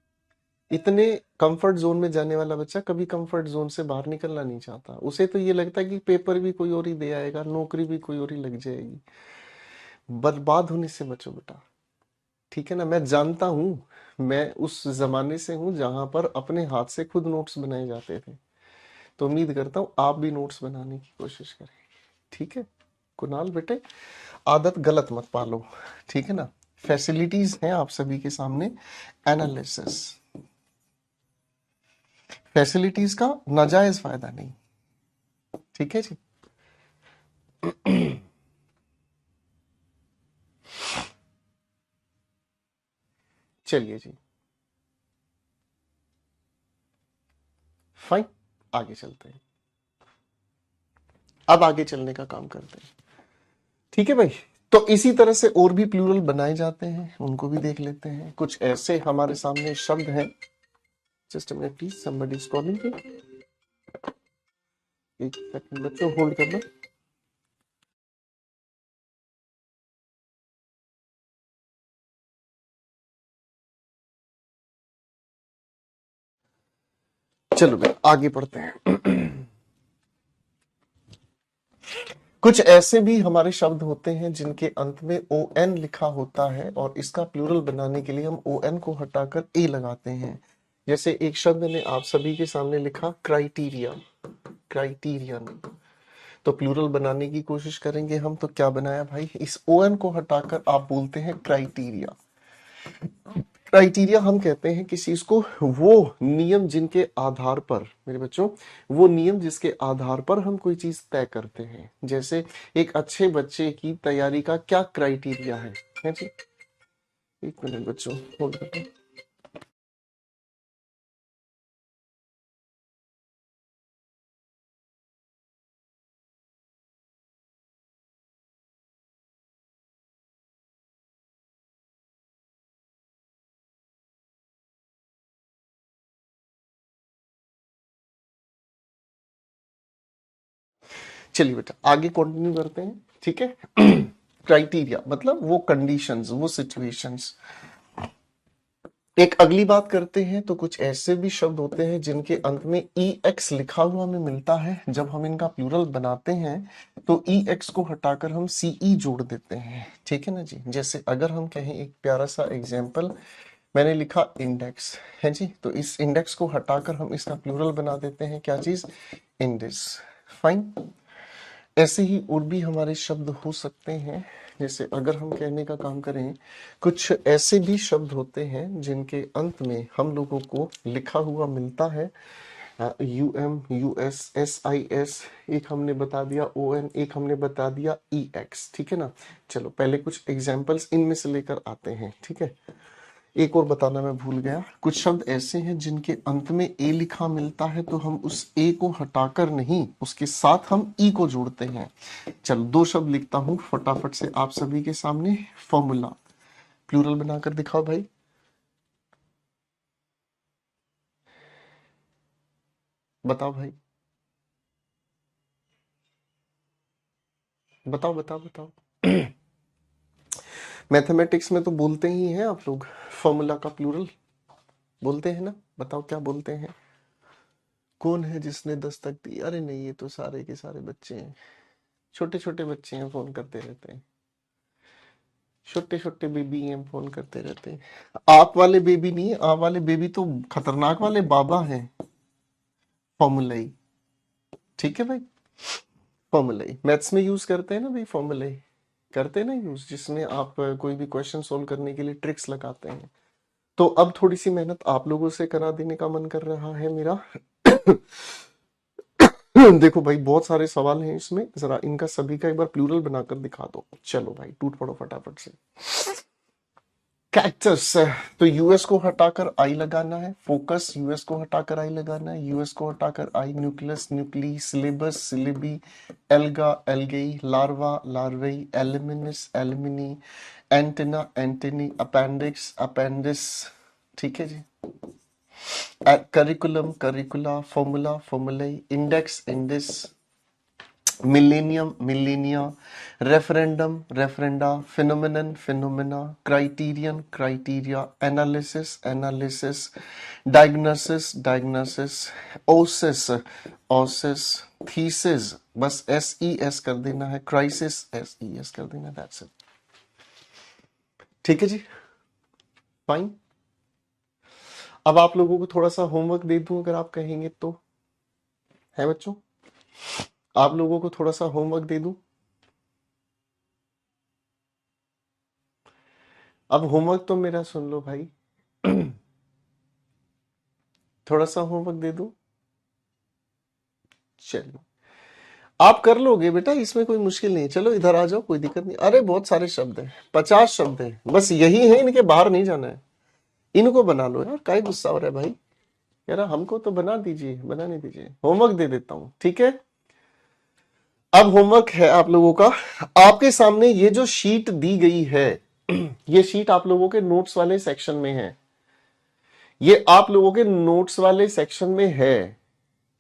इतने कंफर्ट जोन में जाने वाला बच्चा कभी कंफर्ट जोन से बाहर निकलना नहीं चाहता। उसे तो ये लगता है कि पेपर भी कोई और ही दे आएगा, नौकरी भी कोई और ही लग जाएगी। बर्बाद होने से बचो बेटा, ठीक है ना। मैं जानता हूं, मैं उस जमाने से हूं जहां पर अपने हाथ से खुद नोट्स बनाए जाते थे। तो उम्मीद करता हूं आप भी नोट्स बनाने की कोशिश करें, ठीक है। कुणाल बेटे, आदत गलत मत पालो, ठीक है ना। फैसिलिटीज हैं आप सभी के सामने, एनालिसिस, फैसिलिटीज का नाजायज फायदा नहीं, ठीक है जी। चलिए जी, फाइन, आगे चलते हैं। अब आगे चलने का काम करते हैं, ठीक है भाई। तो इसी तरह से और भी प्लूरल बनाए जाते हैं, उनको भी देख लेते हैं। कुछ ऐसे हमारे सामने शब्द हैं, just a minute please, somebody is calling. एक सेकंड बच्चों, होल्ड करना। चलो भाई आगे पढ़ते हैं। कुछ ऐसे भी हमारे शब्द होते हैं जिनके अंत में ओ एन लिखा होता है, और इसका प्लूरल बनाने के लिए हम ओ एन को हटाकर ए लगाते हैं। जैसे एक शब्द मैंने आप सभी के सामने लिखा, क्राइटेरिया, क्राइटेरियन। तो प्लूरल बनाने की कोशिश करेंगे हम, तो क्या बनाया भाई, इस ओ एन को हटाकर आप बोलते हैं क्राइटेरिया। क्राइटेरिया हम कहते हैं किसी चीज को, वो नियम जिनके आधार पर, मेरे बच्चों, वो नियम जिसके आधार पर हम कोई चीज तय करते हैं। जैसे एक अच्छे बच्चे की तैयारी का क्या क्राइटेरिया है जी। एक मिनट बच्चों, होल्ड करो। चलिए बेटा आगे कंटिन्यू करते हैं, ठीक है। क्राइटेरिया मतलब वो कंडीशंस, वो सिचुएशंस। एक अगली बात करते हैं। तो कुछ ऐसे भी शब्द होते हैं जिनके अंत में ई एक्स लिखा हुआ हमें मिलता है। जब हम इनका प्लूरल बनाते हैं तो ई एक्स को हटाकर हम सीई जोड़ देते हैं, ठीक है ना जी। जैसे अगर हम कहें, एक प्यारा सा एग्जाम्पल मैंने लिखा इंडेक्स है जी, तो इस इंडेक्स को हटाकर हम इसका प्लूरल बना देते हैं, क्या चीज, इंडेक्स। फाइन। ऐसे ही और भी हमारे शब्द हो सकते हैं। जैसे अगर हम कहने का काम करें, कुछ ऐसे भी शब्द होते हैं जिनके अंत में हम लोगों को लिखा हुआ मिलता है U M, U S, S I S, एक हमने बता दिया ओ एन, एक हमने बता दिया ई एक्स, ठीक है ना। चलो पहले कुछ एग्जाम्पल्स इनमें से लेकर आते हैं, ठीक है। एक और बताना मैं भूल गया, कुछ शब्द ऐसे हैं जिनके अंत में ए लिखा मिलता है, तो हम उस ए को हटाकर नहीं, उसके साथ हम ई को जोड़ते हैं। चलो दो शब्द लिखता हूं फटाफट से आप सभी के सामने। फॉर्मूला, प्लूरल बनाकर दिखाओ भाई। बताओ भाई, बताओ बताओ बताओ। मैथमेटिक्स में तो बोलते ही हैं आप लोग, फॉर्मूला का प्लूरल बोलते हैं ना। बताओ क्या बोलते हैं। कौन है जिसने दस्तक दी? अरे नहीं, ये तो सारे के सारे बच्चे हैं, छोटे छोटे बच्चे हैं, फोन करते रहते हैं। छोटे छोटे बेबी हैं, फोन करते रहते हैं। आप वाले बेबी नहीं है, आप वाले बेबी तो खतरनाक वाले बाबा हैं। फॉर्मूलाई, ठीक है भाई। फॉर्मूलाई मैथ्स में यूज करते हैं ना भाई, फॉर्मूलाई करते हैं ना यूज, जिसमें आप कोई भी क्वेश्चन सोल्व करने के लिए ट्रिक्स लगाते हैं। तो अब थोड़ी सी मेहनत आप लोगों से करा देने का मन कर रहा है मेरा। देखो भाई, बहुत सारे सवाल हैं इसमें, जरा इनका सभी का एक बार प्लूरल बनाकर दिखा दो। चलो भाई टूट पड़ो फटाफट से। कैक्टस, तो यूएस को हटाकर आई लगाना है। फोकस, यूएस को हटाकर आई लगाना है। यूएस को हटाकर I. Nucleus, nuclei. Syllabus, syllabi. Alga, algae. Larva, larvae. Alumnus, alumni. Antenna, antennae. Appendix, appendices, ठीक है जी। Curriculum, curricula. Formula, formulae. Index, indices. Millennium, millennia. Referendum, referenda. Phenomenon, phenomena. Criterion, criteria. Analysis, analyses. Diagnosis, diagnoses. Osis, osis. Thesis, बस S E S कर देना है। Crisis, S E S कर देना, that's it. ठीक है जी, फाइन। अब आप लोगों को थोड़ा सा होमवर्क दे दूं अगर आप कहेंगे तो, है बच्चों? आप लोगों को थोड़ा सा होमवर्क दे दूं? अब होमवर्क तो मेरा सुन लो भाई। थोड़ा सा होमवर्क दे दूं? चलो, आप कर लोगे बेटा, इसमें कोई मुश्किल नहीं है। चलो इधर आ जाओ, कोई दिक्कत नहीं। अरे बहुत सारे शब्द हैं, 50 शब्द हैं, बस यही है, इनके बाहर नहीं जाना है। इनको बना लो यार, काहे गुस्सा हो रहा है भाई? यार हमको तो बना दीजिए, बनाने दीजिए। होमवर्क दे देता हूं, ठीक है। अब होमवर्क है आप लोगों का, आपके सामने ये जो शीट दी गई है, ये शीट आप लोगों के नोट्स वाले सेक्शन में है। ये आप लोगों के नोट्स वाले सेक्शन में है,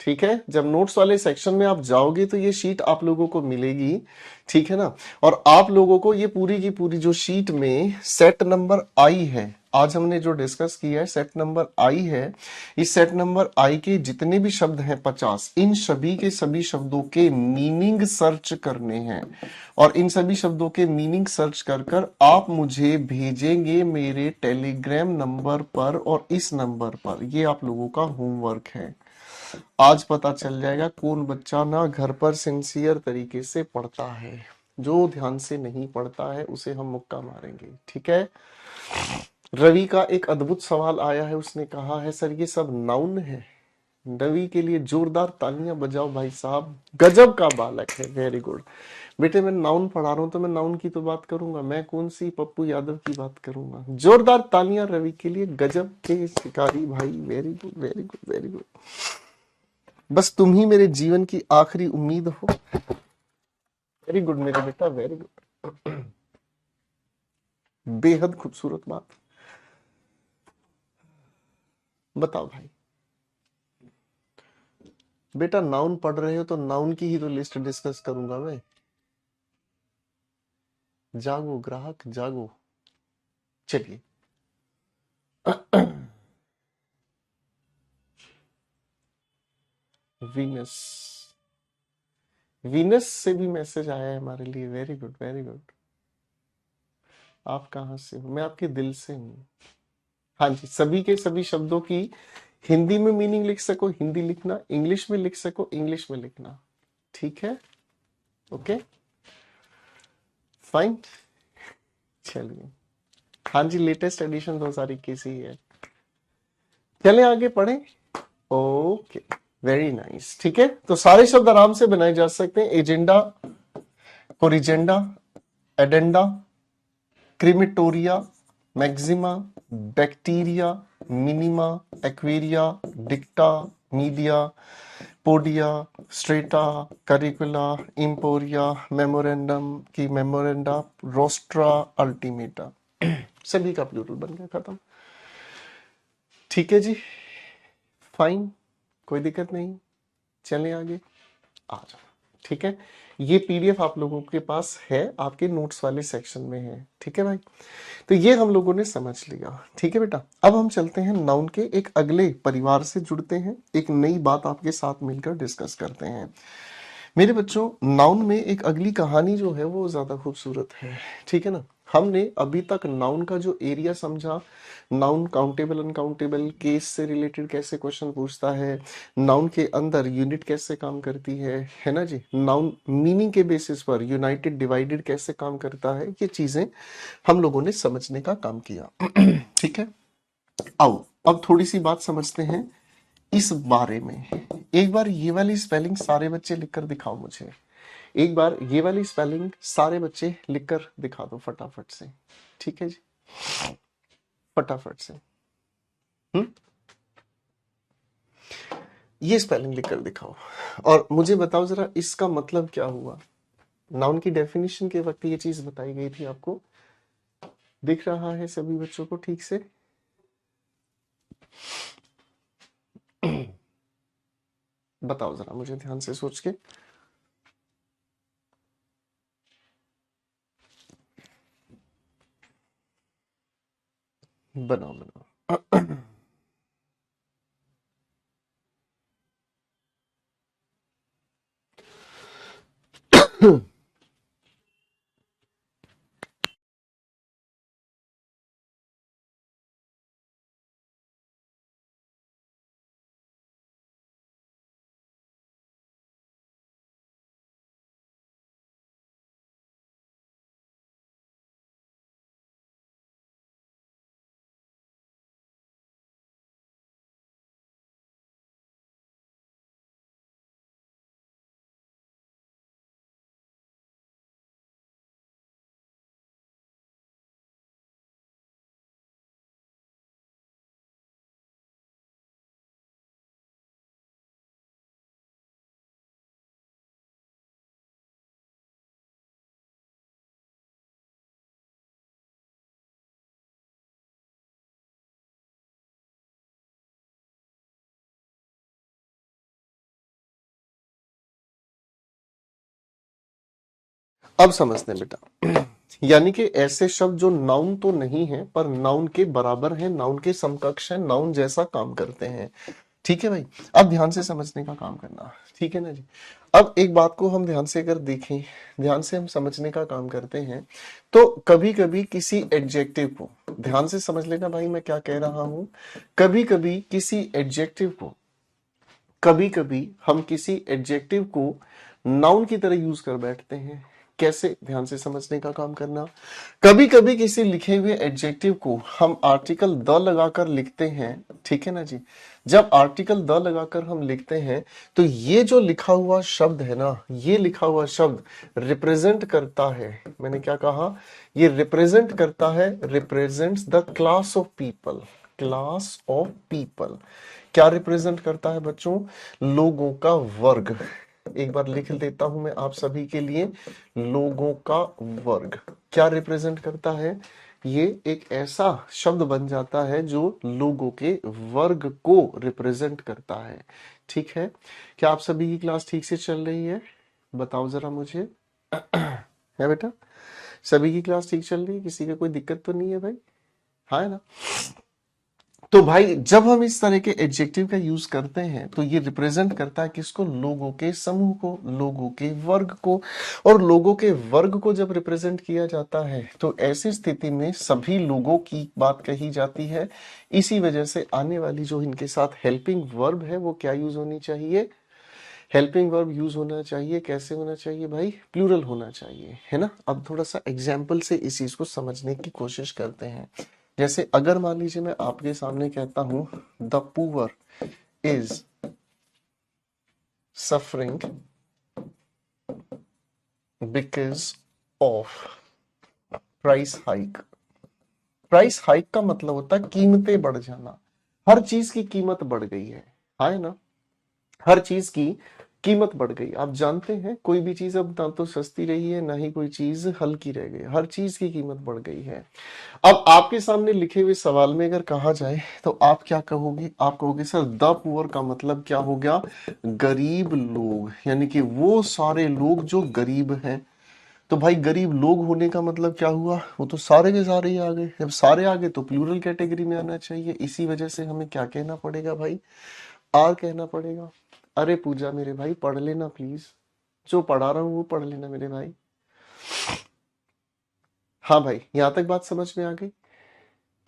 ठीक है। जब नोट्स वाले सेक्शन में आप जाओगे तो ये शीट आप लोगों को मिलेगी, ठीक है ना। और आप लोगों को ये पूरी की पूरी जो शीट में सेट नंबर आई है, आज हमने जो डिस्कस किया है सेट नंबर आई है, इस सेट नंबर आई के जितने भी शब्द हैं 50, इन सभी के सभी शब्दों के मीनिंग सर्च करने हैं। और इन सभी शब्दों के मीनिंग सर्च कर कर आप मुझे भेजेंगे मेरे टेलीग्राम नंबर पर, और इस नंबर पर। ये आप लोगों का होमवर्क है। आज पता चल जाएगा कौन बच्चा ना घर पर सिंसियर तरीके से पढ़ता है। जो ध्यान से नहीं पढ़ता है उसे हम मुक्का मारेंगे, ठीक है। रवि का एक अद्भुत सवाल आया है, उसने कहा है सर ये सब नाउन है। रवि के लिए जोरदार तालियां बजाओ भाई साहब, गजब का बालक है, वेरी गुड। बेटे मैं नाउन पढ़ा रहा हूं तो मैं नाउन की तो बात करूंगा, मैं कौन सी पप्पू यादव की बात करूंगा। जोरदार तालियां रवि के लिए, गजब के शिकारी भाई, very good very good very good. बस तुम ही मेरे जीवन की आखिरी उम्मीद हो। वेरी गुड मेरे बेटा, वेरी गुड। बेहद खूबसूरत बात। बताओ भाई, बेटा नाउन पढ़ रहे हो तो नाउन की ही तो लिस्ट डिस्कस करूंगा मैं। जागो ग्राहक जागो। चलिए, वीनस, वीनस से भी मैसेज आया है हमारे लिए। Very good, very good. आप कहाँ से हो? मैं आपके दिल से हूँ। हाँ जी, सभी के सभी शब्दों की हिंदी में मीनिंग लिख सको हिंदी लिखना, इंग्लिश में लिख सको इंग्लिश में लिखना। ठीक है, ओके, फाइन। चलिए, हाँ जी, लेटेस्ट एडिशन 2021 ही है। चले आगे पढ़ें। Okay, very nice. ठीक है, तो सारे शब्द आराम से बनाए जा सकते हैं। Agenda, corrigenda, addenda, crematoria, maxima, bacteria, minima, aquaria, dicta, media, podia, strata, curricula, emporia, memorandum की मेमोरेंडा, रोस्ट्रा, अल्टीमेटा। सभी का प्लूरल बन गया, खत्म। ठीक है जी, फाइन, कोई दिक्कत नहीं। चलें आगे, आ जाओ। ठीक है, ये पीडीएफ आप लोगों के पास है, आपके नोट्स वाले सेक्शन में है। ठीक है भाई, तो ये हम लोगों ने समझ लिया। ठीक है बेटा, अब हम चलते हैं नाउन के एक अगले परिवार से जुड़ते हैं, एक नई बात आपके साथ मिलकर डिस्कस करते हैं। मेरे बच्चों, नाउन में एक अगली कहानी जो है वो ज्यादा खूबसूरत है। ठीक है ना, हमने अभी तक नाउन का जो एरिया समझा, नाउन काउंटेबल अनकाउंटेबल, केस से रिलेटेड कैसे क्वेश्चन पूछता है, नाउन के अंदर यूनिट कैसे काम करती है ना जी, नाउन मीनिंग के बेसिस पर यूनाइटेड डिवाइडेड कैसे काम करता है, ये चीजें हम लोगों ने समझने का काम किया। ठीक है, आओ अब थोड़ी सी बात समझते हैं इस बारे में। एक बार ये वाली स्पेलिंग सारे बच्चे लिखकर दिखाओ मुझे। एक बार ये वाली स्पेलिंग सारे बच्चे लिखकर दिखा दो फटाफट से। ठीक है जी, फटाफट से। हम्म, ये स्पेलिंग लिखकर दिखाओ और मुझे बताओ जरा इसका मतलब क्या हुआ। नाउन की डेफिनेशन के वक्त ये चीज बताई गई थी आपको, दिख रहा है सभी बच्चों को ठीक से? बताओ जरा मुझे ध्यान से सोच के। बनाओ बनाओ। अब समझते हैं बेटा, यानी कि ऐसे शब्द जो नाउन तो नहीं है पर नाउन के बराबर है, नाउन के समकक्ष है, नाउन जैसा काम करते हैं। ठीक है भाई, अब ध्यान से समझने का काम करना। ठीक है ना जी, अब एक बात को हम ध्यान से अगर देखें, ध्यान से हम समझने का काम करते हैं, तो कभी कभी किसी एडजेक्टिव को, ध्यान से समझ लेना भाई मैं क्या कह रहा हूं, कभी कभी किसी एडजेक्टिव को, कभी कभी हम किसी एडजेक्टिव को नाउन की तरह यूज कर बैठते हैं। कैसे, ध्यान से समझने का काम करना। कभी कभी किसी लिखे हुए एडजेक्टिव को हम आर्टिकल द लगाकर लिखते हैं। ठीक है ना जी, जब आर्टिकल द लगाकर हम लिखते हैं तो ये जो लिखा हुआ शब्द है ना, ये लिखा हुआ शब्द रिप्रेजेंट करता है, मैंने क्या कहा, ये रिप्रेजेंट करता है, represents the class of people, class of people. क्या रिप्रेजेंट करता है बच्चों? लोगों का वर्ग। एक बार लिख देता हूं मैं आप सभी के लिए, लोगों का वर्ग क्या रिप्रेजेंट करता है? ये एक ऐसा शब्द बन जाता है जो लोगों के वर्ग को रिप्रेजेंट करता है। ठीक है, क्या आप सभी की क्लास ठीक से चल रही है? बताओ जरा मुझे। है बेटा, सभी की क्लास ठीक चल रही है? किसी का कोई दिक्कत तो नहीं है भाई? हाँ है ना? तो भाई जब हम इस तरह के एडजेक्टिव का यूज करते हैं तो ये रिप्रेजेंट करता है किसको? लोगों के समूह को, लोगों के वर्ग को। और लोगों के वर्ग को जब रिप्रेजेंट किया जाता है तो ऐसी स्थिति में सभी लोगों की बात कही जाती है। इसी वजह से आने वाली जो इनके साथ हेल्पिंग वर्ब है वो क्या यूज होनी चाहिए? हेल्पिंग वर्ब यूज होना चाहिए। कैसे होना चाहिए भाई? प्लूरल होना चाहिए, है ना। अब थोड़ा सा एग्जाम्पल से इस चीज को समझने की कोशिश करते हैं। जैसे अगर मान लीजिए मैं आपके सामने कहता हूं the poor is suffering because of price hike. Price hike का मतलब होता है कीमतें बढ़ जाना। हर चीज की कीमत बढ़ गई है ना। हर चीज की कीमत बढ़ गई। आप जानते हैं कोई भी चीज अब ना तो सस्ती रही है ना ही कोई चीज हल्की रह गई, हर चीज की कीमत बढ़ गई है। अब आपके सामने लिखे हुए सवाल में अगर कहा जाए तो आप क्या कहोगे? आप कहोगे सर द पुअर का मतलब क्या हो गया? गरीब लोग, यानी कि वो सारे लोग जो गरीब हैं। तो भाई गरीब लोग होने का मतलब क्या हुआ? वो तो सारे के सारे ही आ गए। जब सारे आ गए तो प्लूरल कैटेगरी में आना चाहिए। इसी वजह से हमें क्या कहना पड़ेगा भाई? आर कहना पड़ेगा। अरे पूजा मेरे भाई पढ़ लेना प्लीज, जो पढ़ा रहा हूँ वो पढ़ लेना मेरे भाई। हाँ भाई, यहां तक बात समझ में आ गई?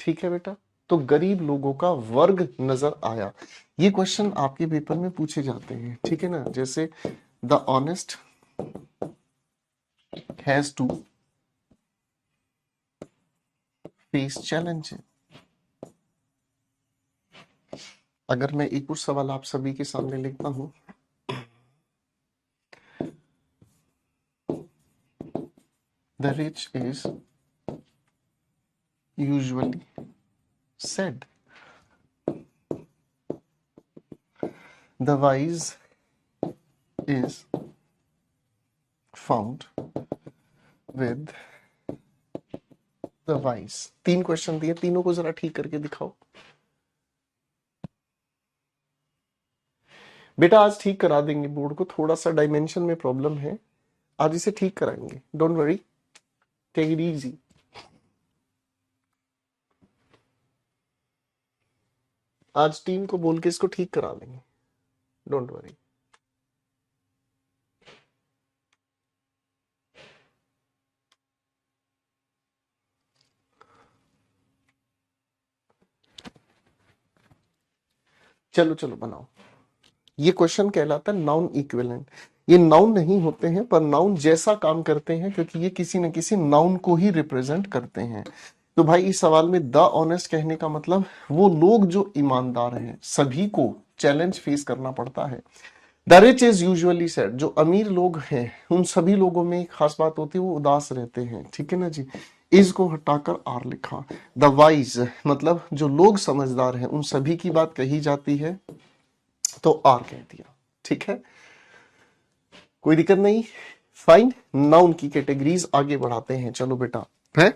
ठीक है बेटा। तो गरीब लोगों का वर्ग नजर आया। ये क्वेश्चन आपके पेपर में पूछे जाते हैं, ठीक है ना। जैसे the honest has to face challenge. अगर मैं एक और सवाल आप सभी के सामने लिखता हूं, the rich is usually said, the wise is found with the wise. तीन क्वेश्चन दिए, तीनों को जरा ठीक करके दिखाओ। बेटा आज ठीक करा देंगे बोर्ड को, थोड़ा सा डायमेंशन में प्रॉब्लम है, आज इसे ठीक कराएंगे, don't worry, take it easy. आज टीम को बोल के इसको ठीक करा देंगे, डोंट वरी। चलो चलो बनाओ। ये क्वेश्चन कहलाता है नाउन इक्विवेलेंट। ये नाउन नहीं होते हैं पर नाउन जैसा काम करते हैं, क्योंकि ये किसी न किसी नाउन को ही रिप्रेजेंट करते हैं। तो भाई इस सवाल में द ऑनेस्ट कहने का मतलब वो लोग जो ईमानदार हैं, सभी को चैलेंज फेस करना पड़ता है। The rich is usually sad, जो अमीर लोग हैं उन सभी लोगों में एक खास बात होती है, वो उदास रहते हैं, ठीक है ना जी। इज को हटाकर आर लिखा। द वाइज मतलब जो लोग समझदार हैं उन सभी की बात कही जाती है, तो आर कह दिया, ठीक है, कोई दिक्कत नहीं। फाइन। नाउन की कैटेगरीज आगे बढ़ाते हैं, चलो बेटा है।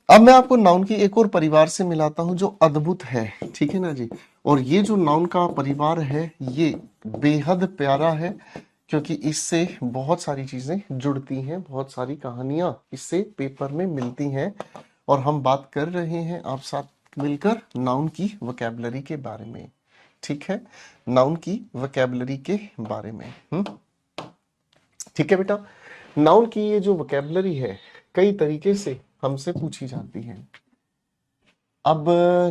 अब मैं आपको नाउन की एक और परिवार से मिलाता हूं जो अद्भुत है, ठीक है ना जी। और ये जो नाउन का परिवार है ये बेहद प्यारा है, क्योंकि इससे बहुत सारी चीजें जुड़ती हैं, बहुत सारी कहानियां इससे पेपर में मिलती हैं। और हम बात कर रहे हैं आप साथ मिलकर नाउन की वोकैबुलरी के बारे में, ठीक है, नाउन की वोकैबुलरी के बारे में। ठीक है बेटा। नाउन की ये जो वोकैबुलरी है कई तरीके से हमसे पूछी जाती है। अब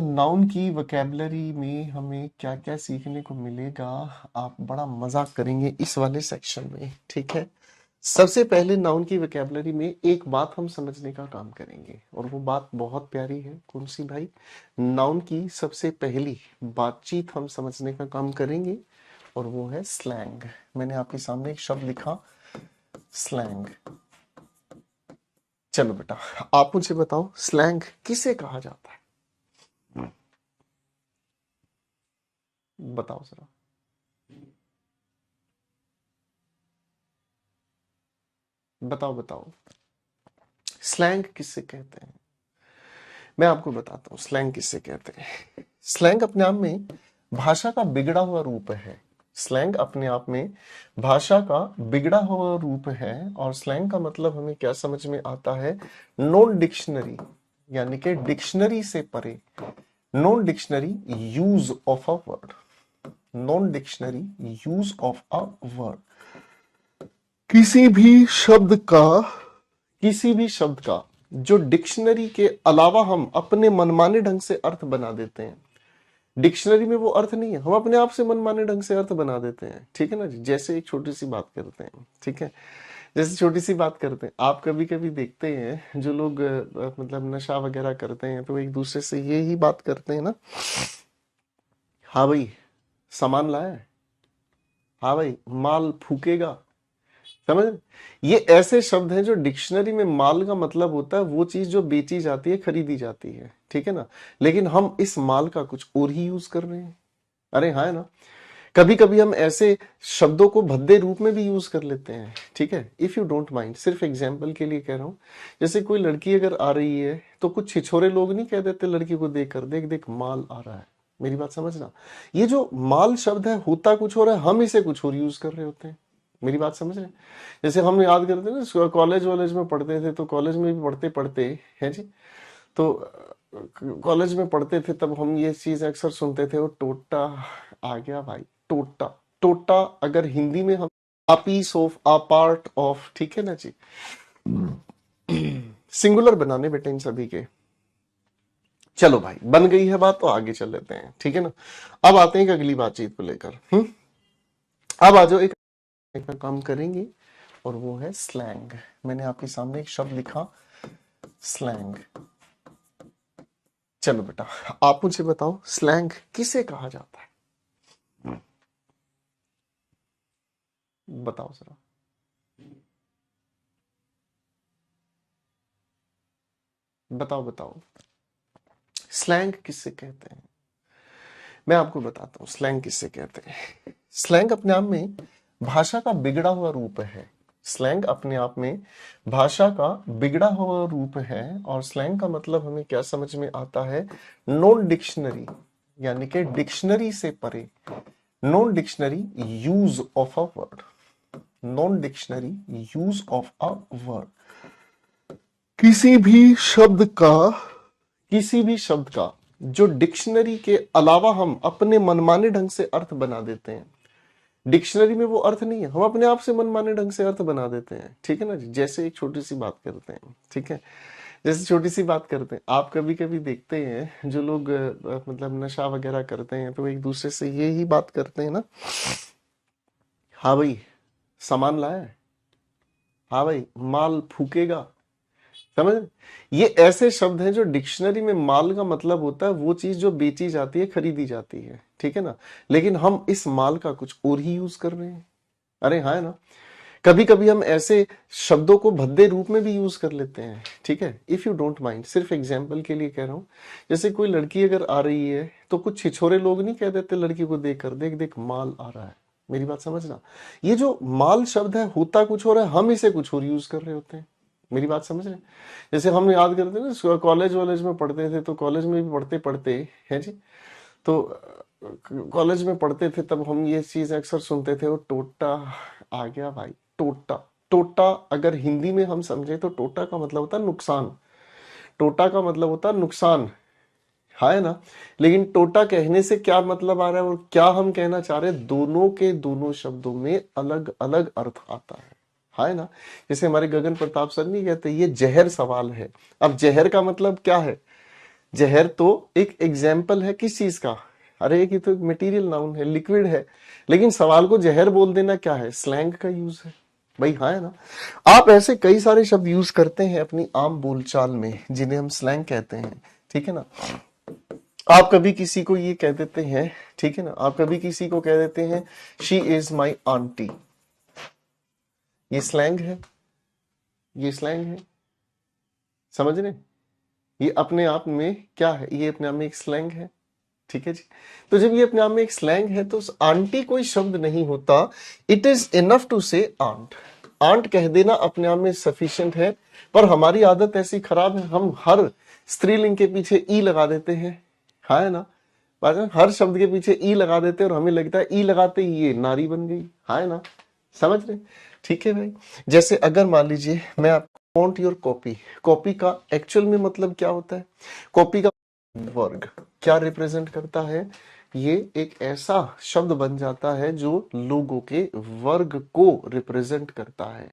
नाउन की वोकैबुलरी में हमें क्या क्या सीखने को मिलेगा, आप बड़ा मजाक करेंगे इस वाले सेक्शन में, ठीक है। सबसे पहले नाउन की वोकैबुलरी में एक बात हम समझने का काम करेंगे, और वो बात बहुत प्यारी है। कौन सी भाई? नाउन की सबसे पहली बातचीत हम समझने का काम करेंगे, और वो है स्लैंग। मैंने आपके सामने एक शब्द लिखा, स्लैंग। चलो बेटा आप मुझे बताओ स्लैंग किसे कहा जाता है? बताओ जरा। बताओ बताओ, स्लैंग किससे कहते हैं? मैं आपको बताता हूँ स्लैंग किससे कहते हैं। स्लैंग अपने आप में भाषा का बिगड़ा हुआ रूप है। स्लैंग अपने आप में भाषा का बिगड़ा हुआ रूप है। और स्लैंग का मतलब हमें क्या समझ में आता है? नॉन डिक्शनरी, यानी कि डिक्शनरी से परे, non dictionary use of a word, non dictionary use of a word, किसी भी शब्द का, किसी भी शब्द का जो डिक्शनरी के अलावा हम अपने मनमाने ढंग से अर्थ बना देते हैं। डिक्शनरी में वो अर्थ नहीं है, हम अपने आप से मनमाने ढंग से अर्थ बना देते हैं, ठीक है ना जी। जैसे एक छोटी सी बात करते हैं, ठीक है, जैसे छोटी सी बात करते हैं, आप कभी कभी देखते हैं जो लोग मतलब नशा वगैरह करते हैं तो एक दूसरे से ये ही बात करते हैं ना, हाँ भाई सामान लाया है, हाँ भाई माल फूकेगा, समझ रहे? ये ऐसे शब्द हैं जो डिक्शनरी में माल का मतलब होता है वो चीज जो बेची जाती है, खरीदी जाती है, ठीक है ना। लेकिन हम इस माल का कुछ और ही यूज कर रहे हैं। अरे हाँ है ना। कभी कभी हम ऐसे शब्दों को भद्दे रूप में भी यूज कर लेते हैं, ठीक है। इफ यू डोंट माइंड, सिर्फ एग्जाम्पल के लिए कह रहा हूं, जैसे कोई लड़की अगर आ रही है तो कुछ छिछोरे लोग नहीं कह देते लड़की को देखकर, देख देख माल आ रहा है। मेरी बात समझना, ये जो माल शब्द है होता कुछ और है, हम इसे कुछ और यूज कर रहे होते हैं। मेरी बात समझ रहे हैं? जैसे हम याद करते हैं ना, कॉलेज वॉलेज में पढ़ते थे तो कॉलेज में भी पढ़ते पढ़ते है जी, तो कॉलेज में पढ़ते थे तब हम ये चीज अक्सर सुनते थे, वो टोटा आ गया भाई, टोटा। टोटा अगर हिंदी में हम a piece of, a part of, ठीक है ना जी, सिंगुलर बनाने बेटे इन सभी के। चलो भाई बन गई है बात तो आगे चल लेते हैं, ठीक है ना। अब आते हैं एक अगली बातचीत को लेकर। अब आ जाओ, एक काम करेंगे और वो है स्लैंग। मैंने आपके सामने एक शब्द लिखा, स्लैंग। चलो बेटा आप मुझे बताओ स्लैंग किसे कहा जाता है, बताओ जरा। बताओ बताओ स्लैंग किससे कहते हैं। मैं आपको बताता हूं स्लैंग किससे कहते हैं। स्लैंग अपने आप में भाषा का बिगड़ा हुआ रूप है। स्लैंग अपने आप में भाषा का बिगड़ा हुआ रूप है। और स्लैंग का मतलब हमें क्या समझ में आता है, नॉन डिक्शनरी, यानी कि डिक्शनरी से परे, non dictionary use of a word, non dictionary use of a word, किसी भी शब्द का, किसी भी शब्द का जो डिक्शनरी के अलावा हम अपने मनमाने ढंग से अर्थ बना देते हैं। डिक्शनरी में वो अर्थ नहीं है, हम अपने आप से मनमाने ढंग से अर्थ बना देते हैं, ठीक है ना जी। जैसे एक छोटी सी बात करते हैं, ठीक है, जैसे छोटी सी बात करते हैं, आप कभी कभी देखते हैं जो लोग मतलब नशा वगैरह करते हैं तो एक दूसरे से ये ही बात करते हैं ना, हाँ भाई सामान लाया है, हाँ भाई माल फूकेगा, समझ रहे? ये ऐसे शब्द हैं जो डिक्शनरी में माल का मतलब होता है वो चीज जो बेची जाती है, खरीदी जाती है, ठीक है ना। लेकिन हम इस माल का कुछ और ही यूज कर रहे हैं। अरे हाँ है ना। कभी कभी हम ऐसे शब्दों को भद्दे रूप में भी यूज कर लेते हैं, ठीक है। इफ यू डोंट माइंड, सिर्फ एग्जाम्पल के लिए कह रहा हूं, जैसे कोई लड़की अगर आ रही है तो कुछ छिछोरे लोग नहीं कह देते लड़की को देखकर, देख देख माल आ रहा है। मेरी बात समझना, ये जो माल शब्द है होता कुछ और है, हम इसे कुछ और यूज कर रहे होते हैं। मेरी बात समझ रहे हैं? जैसे हम याद करते हैं ना, कॉलेज वॉलेज में पढ़ते थे तो कॉलेज में भी पढ़ते पढ़ते है जी, तो कॉलेज में पढ़ते थे तब हम ये चीज अक्सर सुनते थे, वो टोटा आ गया भाई, टोटा। टोटा अगर हिंदी में हम समझे तो टोटा का मतलब होता है नुकसान, टोटा का मतलब होता है नुकसान, है ना। लेकिन टोटा कहने से क्या मतलब आ रहा है और क्या हम कहना चाह रहे हैं, दोनों के दोनों शब्दों में अलग अलग अर्थ आता है ना। जैसे हमारे गगन प्रताप सर नहीं कहते ये जहर सवाल है। अब जहर का मतलब क्या है, जहर तो एक एग्जाम्पल है किस चीज का, अरे ये तो मटेरियल नाउन है, लिक्विड है। लेकिन सवाल को जहर बोल देना क्या है, स्लैंग का यूज है भाई, हाँ है ना। आप ऐसे कई सारे शब्द यूज करते हैं अपनी आम बोलचाल में जिन्हें हम स्लैंग कहते हैं, ठीक है ना। आप कभी किसी को ये कह देते हैं, ठीक है ना, आप कभी किसी को कह देते हैं शी इज माई आंटी, ये स्लैंग है, ये स्लैंग है, समझ रहे? ये अपने आप में क्या है, ये अपने आप में एक स्लैंग है, ठीक है जी। तो जब ये अपने आप में एक स्लैंग है तो आंटी कोई शब्द नहीं होता, इट इज इनफ टू से आंट। आंट कह देना अपने आप में सफिशिएंट है। पर हमारी आदत ऐसी खराब है, हम हर स्त्रीलिंग के पीछे ई लगा देते हैं, हाँ है ना। हर शब्द के पीछे ई लगा देते हैं और हमें लगता है ई लगाते ही ये नारी बन गई, हाँ है ना। समझ रहे? ठीक है भाई। जैसे अगर मान लीजिए मैं आपको वांट योर कॉपी, कॉपी का एक्चुअल में मतलब क्या होता है, कॉपी का वर्ग क्या रिप्रेजेंट करता है? ये एक ऐसा शब्द बन जाता है जो लोगों के वर्ग को रिप्रेजेंट करता है,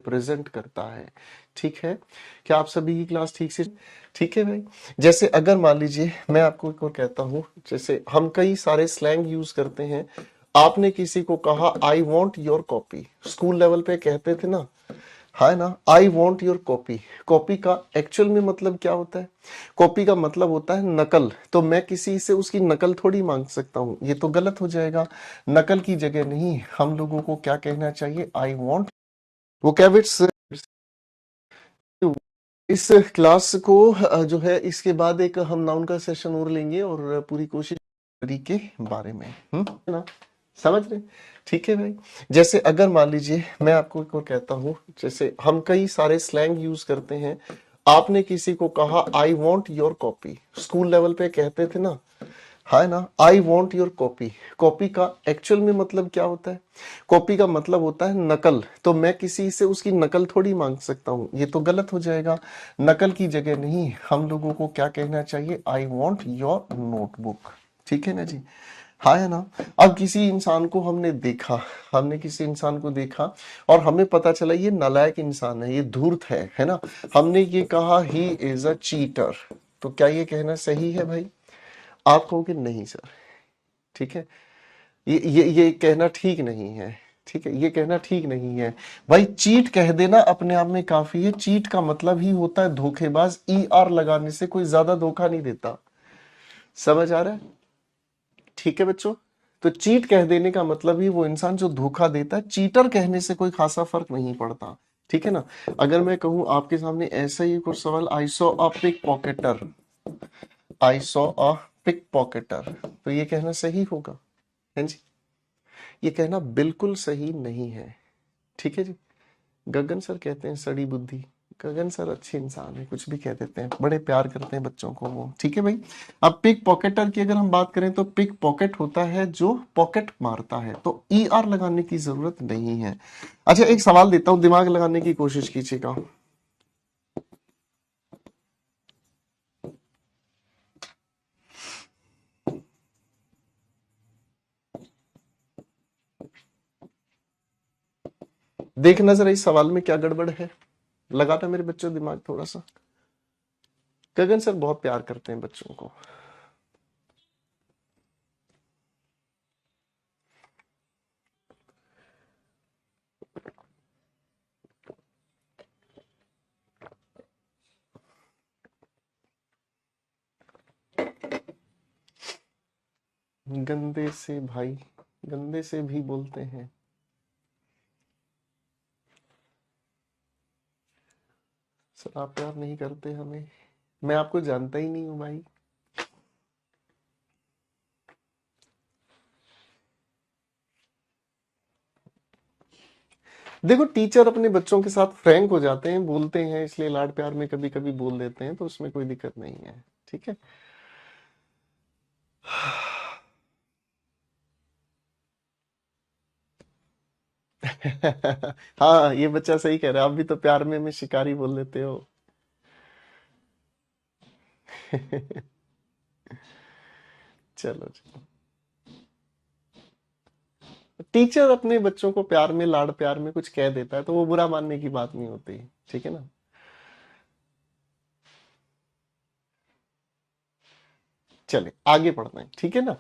प्रेजेंट करता है। ठीक है, क्या आप सभी की क्लास ठीक से? ठीक है भाई। जैसे अगर मान लीजिए मैं आपको एक और कहता हूं, जैसे हम कई सारे स्लैंग यूज करते हैं। आपने किसी को कहा I want your copy, school level पे कहते थे ना, है ना, I want your copy. Copy का एक्चुअल में मतलब क्या होता है? कॉपी का मतलब होता है नकल। तो मैं किसी से उसकी नकल थोड़ी मांग सकता हूं, ये तो गलत हो जाएगा। नकल की जगह नहीं, हम लोगों को क्या कहना चाहिए? I want. वो कैविट्स इस क्लास को जो है इसके बाद एक हम नाउन का सेशन और लेंगे और पूरी कोशिश के बारे में, है ना, समझ रहे? ठीक है भाई। जैसे अगर मान लीजिए मैं आपको एक और कहता हूं, जैसे हम कई सारे स्लैंग यूज करते हैं। आपने किसी को कहा I want your copy, school level पे कहते थे ना, है ना, I want your copy. Copy का एक्चुअल में मतलब क्या होता है? कॉपी का मतलब होता है नकल। तो मैं किसी से उसकी नकल थोड़ी मांग सकता हूं, ये तो गलत हो जाएगा। नकल की जगह नहीं, हम लोगों को क्या कहना चाहिए? I want your notebook. ठीक है ना जी, हाँ है ना। अब किसी इंसान को हमने देखा, हमने किसी इंसान को देखा और हमें पता चला ये नालायक इंसान है, ये धूर्त है ना। हमने ये कहा ही इज अ चीटर। तो क्या ये कहना सही है भाई? आप कहोगे नहीं सर। ठीक है, ये कहना ठीक नहीं है। ठीक है, ये कहना ठीक नहीं है। भाई चीट कह देना अपने आप में काफी है। चीट का मतलब ही होता है धोखेबाज। ई आर लगाने से कोई ज्यादा धोखा नहीं देता। समझ आ रहा है? ठीक है बच्चों, तो चीट कह देने का मतलब ही वो इंसान जो धोखा देता है। चीटर कहने से कोई खासा फर्क नहीं पड़ता। ठीक है ना। अगर मैं कहूं आपके सामने ऐसा ही कुछ सवाल, I saw a pickpocketer, I saw a pickpocketer, तो ये कहना सही होगा? है जी, ये कहना बिल्कुल सही नहीं है। ठीक है जी। गगन सर कहते हैं सड़ी बुद्धि। गगन सर अच्छे इंसान है, कुछ भी कह देते हैं, बड़े प्यार करते हैं बच्चों को वो। ठीक है भाई। अब पिक पॉकेटर की अगर हम बात करें तो पिक पॉकेट होता है जो पॉकेट मारता है, तो ई आर लगाने की जरूरत नहीं है। अच्छा एक सवाल देता हूं, दिमाग लगाने की कोशिश कीजिएगा। देखना जरा इस सवाल में क्या गड़बड़ है। लगाना मेरे बच्चों दिमाग थोड़ा सा। गगन सर बहुत प्यार करते हैं बच्चों को। गंदे से भाई, गंदे से भी बोलते हैं। सर आप प्यार नहीं करते हमें, मैं आपको जानता ही नहीं हूं भाई। देखो टीचर अपने बच्चों के साथ फ्रैंक हो जाते हैं, बोलते हैं, इसलिए लाड प्यार में कभी कभी बोल देते हैं, तो उसमें कोई दिक्कत नहीं है। ठीक है। हाँ ये बच्चा सही कह रहा है, आप भी तो प्यार में हमें शिकारी बोल देते हो। चलो जी। टीचर अपने बच्चों को प्यार में, लाड़ प्यार में कुछ कह देता है तो वो बुरा मानने की बात नहीं होती। ठीक है ना। चले आगे पढ़ते हैं, ठीक है ना।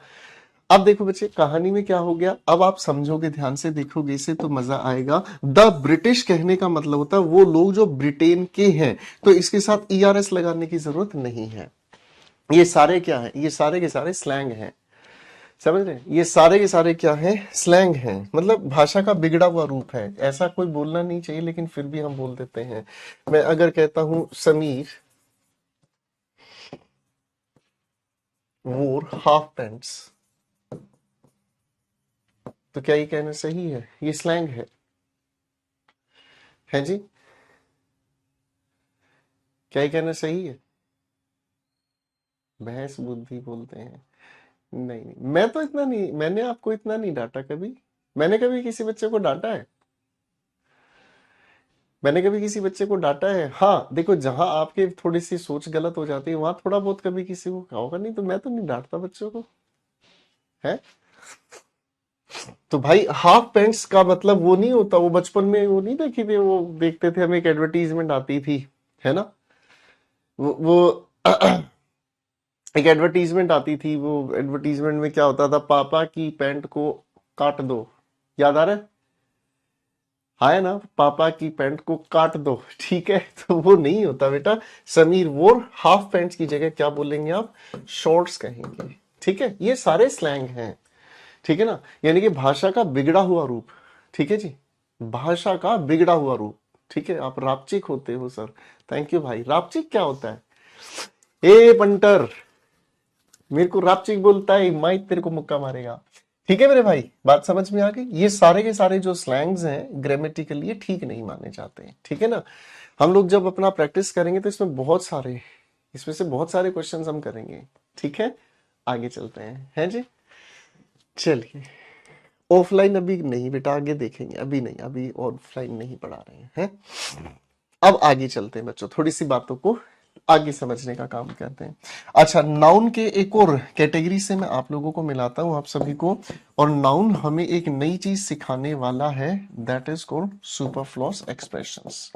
अब देखो बच्चे कहानी में क्या हो गया, अब आप समझोगे, ध्यान से देखोगे इसे तो मजा आएगा। द ब्रिटिश कहने का मतलब होता है वो लोग जो ब्रिटेन के हैं, तो इसके साथ ईआरएस लगाने की जरूरत नहीं है। ये सारे क्या है? ये सारे के सारे स्लैंग हैं। समझ रहे हैं? ये सारे के सारे क्या है? स्लैंग हैं, मतलब भाषा का बिगड़ा हुआ रूप है। ऐसा कोई बोलना नहीं चाहिए लेकिन फिर भी हम बोल देते हैं। मैं अगर कहता हूं समीर वोर हाफ पैंट्स, तो क्या ये कहना सही है? ये स्लैंग है जी। क्या ये कहना सही है? भैंस बुद्धि बोलते हैं। नहीं नहीं, मैं तो इतना नहीं, मैंने आपको इतना नहीं डांटा कभी। मैंने कभी किसी बच्चे को डांटा है? मैंने कभी किसी बच्चे को डांटा है? हाँ देखो, जहां आपके थोड़ी सी सोच गलत हो जाती है वहां थोड़ा बहुत कभी किसी को कहा होगा, नहीं तो मैं तो नहीं डांटता बच्चों को, है। तो भाई हाफ पैंट्स का मतलब वो नहीं होता, वो बचपन में वो नहीं देखी थी, वो देखते थे, हमें एक एडवर्टीजमेंट आती थी, है ना, वो एक एडवर्टीजमेंट आती थी, वो एडवर्टीजमेंट में क्या होता था, पापा की पैंट को काट दो, याद आ रहा है? हाँ है ना, पापा की पैंट को काट दो, ठीक है। तो वो नहीं होता बेटा समीर, वो हाफ पैंट्स की जगह क्या बोलेंगे आप, शॉर्ट्स कहेंगे, ठीक है। ये सारे स्लैंग हैं, ठीक है ना, यानी कि भाषा का बिगड़ा हुआ रूप, ठीक है जी, भाषा का बिगड़ा हुआ रूप, ठीक है। आप रापचिक होते हो सर, थैंक यू भाई। रापचिक क्या होता है? ए पंटर, मेरे को रापचिक बोलता है, माई तेरे को मुक्का मारेगा, ठीक है मेरे भाई, बात समझ में आ गई। ये सारे के सारे जो स्लैंग्स हैं ग्रामेटिकली ये ठीक नहीं माने जाते हैं, ठीक है ना। हम लोग जब अपना प्रैक्टिस करेंगे तो इसमें से बहुत सारे क्वेश्चंस हम करेंगे, ठीक है। आगे चलते हैं जी, चलिए। ऑफलाइन अभी नहीं बेटा, आगे देखेंगे, अभी नहीं, अभी ऑफलाइन नहीं पढ़ा रहे हैं। अब आगे चलते हैं बच्चों, थोड़ी सी बातों को आगे समझने का काम करते हैं। अच्छा, नाउन के एक और कैटेगरी से मैं आप लोगों को मिलाता हूं, आप सभी को। और नाउन हमें एक नई चीज सिखाने वाला है, that is called superfluous expressions.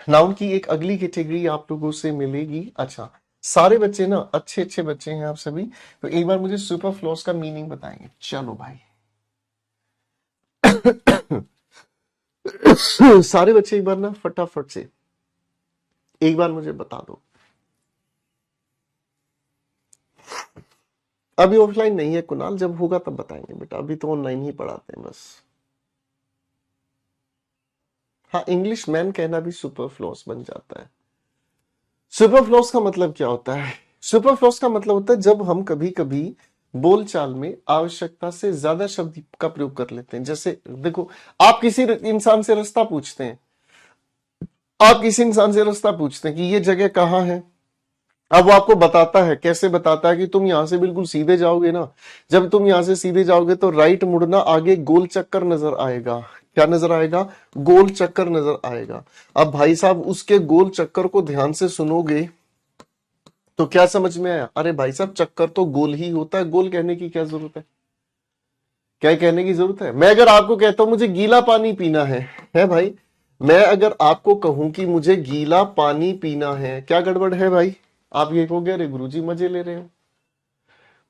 Noun की एक अगली कैटेगरी आप लोगों से मिलेगी। अच्छा, सारे बच्चे ना अच्छे अच्छे बच्चे हैं आप सभी, तो एक बार मुझे सुपरफ्लूअस का मीनिंग बताएंगे, चलो भाई। सारे बच्चे एक बार ना फटाफट से एक बार मुझे बता दो। अभी ऑफलाइन नहीं है कुणाल, जब होगा तब बताएंगे बेटा, अभी तो ऑनलाइन ही पढ़ाते हैं बस। हाँ, इंग्लिश मैन कहना भी सुपरफ्लूअस बन जाता है। सुपरफ्लूअस का मतलब क्या होता है? सुपरफ्लूअस का मतलब होता है जब हम कभी कभी बोलचाल में आवश्यकता से ज्यादा शब्द का प्रयोग कर लेते हैं। जैसे देखो, आप किसी इंसान से रास्ता पूछते हैं, आप किसी इंसान से रास्ता पूछते हैं कि ये जगह कहाँ है। अब वो आपको बताता है, कैसे बताता है कि तुम यहां से बिल्कुल सीधे जाओगे ना, जब तुम यहां से सीधे जाओगे तो राइट मुड़ना, आगे गोल चक्कर नजर आएगा। क्या नजर आएगा? गोल चक्कर नजर आएगा। अब भाई साहब उसके गोल चक्कर को ध्यान से सुनोगे तो क्या समझ में आया? अरे भाई साहब चक्कर तो गोल ही होता है, गोल कहने की क्या जरूरत है, क्या कहने की जरूरत है। मैं अगर आपको कहता हूं मुझे गीला पानी पीना है भाई, मैं अगर आपको कहूं कि मुझे गीला पानी पीना है, क्या गड़बड़ है भाई? आप ये कहोगे अरे गुरुजी मजे ले रहे हो,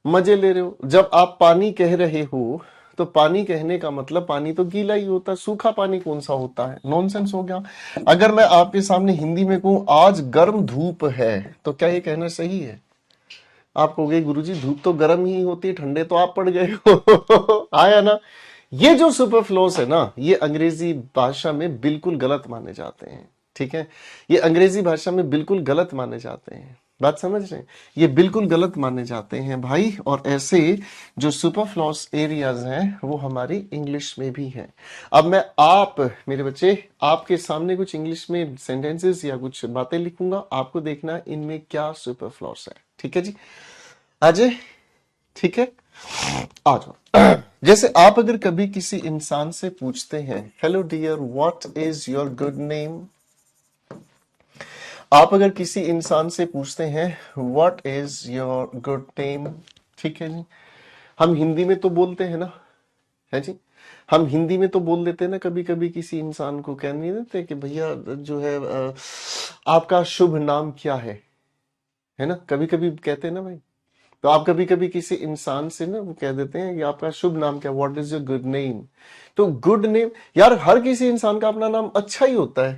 मजे ले रहे हो। जब आप पानी कह रहे हो तो पानी कहने का मतलब पानी तो गीला ही होता है, सूखा पानी कौन सा होता है? नॉनसेंस हो गया। अगर मैं आपके सामने हिंदी में कहूं आज गर्म धूप है, तो क्या ये कहना सही है? आप कहोगे गुरुजी धूप तो गर्म ही होती है, ठंडे तो आप पड़ गए हो। आया ना। ये जो सुपरफ्लोस है ना, ये अंग्रेजी भाषा में बिल्कुल गलत माने जाते हैं, ठीक है। ये अंग्रेजी भाषा में बिल्कुल गलत माने जाते हैं, बात समझ रहे हैं? ये बिल्कुल गलत माने जाते हैं भाई। और ऐसे जो सुपरफ्लोस एरियाज हैं वो हमारी इंग्लिश में भी हैं। अब मैं आप मेरे बच्चे आपके सामने कुछ इंग्लिश में सेंटेंसेस या कुछ बातें लिखूंगा, आपको देखना है इनमें क्या सुपरफ्लोस है, ठीक है जी। अजय, ठीक है, आ जाओ। जैसे आप अगर कभी किसी इंसान से पूछते हैं, hello dear what is your good name, आप अगर किसी इंसान से पूछते हैं what is your good name, ठीक है जी, हम हिंदी में तो बोलते हैं ना, है जी, हम हिंदी में तो बोल देते हैं ना, कभी कभी किसी इंसान को कह नहीं देते कि भैया जो है आपका शुभ नाम क्या है ना, कभी कभी कहते हैं ना भाई। तो आप कभी कभी किसी इंसान से ना वो कह देते हैं कि आपका शुभ नाम क्या, what is your good name. तो गुड नेम, यार हर किसी इंसान का अपना नाम अच्छा ही होता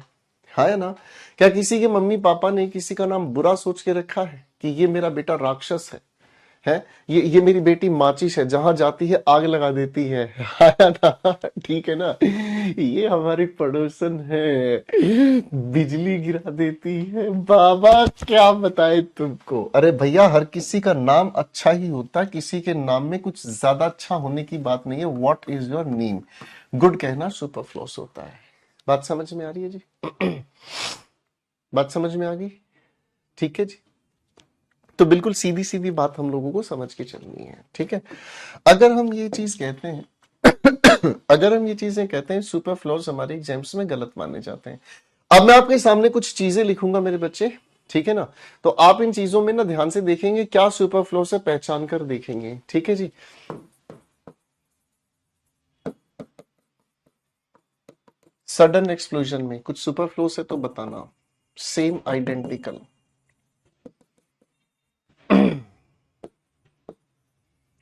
है ना। क्या किसी के मम्मी पापा ने किसी का नाम बुरा सोच के रखा है कि ये मेरा बेटा राक्षस है, ये मेरी बेटी माचिस है, जहां जाती है आग लगा देती है ना, ठीक है ना। ये हमारी पड़ोसन है, बिजली गिरा देती है, बाबा क्या बताए तुमको। अरे भैया हर किसी का नाम अच्छा ही होता है, किसी के नाम में कुछ ज्यादा अच्छा होने की बात नहीं है। What is your name, good कहना सुपरफ्लूअस होता है। बात समझ में आ रही है जी? बात समझ में आ गई, ठीक है जी। तो बिल्कुल सीधी सीधी बात हम लोगों को समझ के चलनी है, ठीक है। अगर हम ये चीज कहते हैं अगर हम ये चीजें कहते हैं, सुपर फ्लोज हमारे एग्जाम्स में गलत माने जाते हैं। अब मैं आपके सामने कुछ चीजें लिखूंगा मेरे बच्चे, ठीक है ना? तो आप इन चीजों में ना ध्यान से देखेंगे, क्या सुपर फ्लो से पहचान कर देखेंगे, ठीक है जी? सडन एक्सप्लोजन में कुछ सुपर फ्लो से तो बताना। Same identical,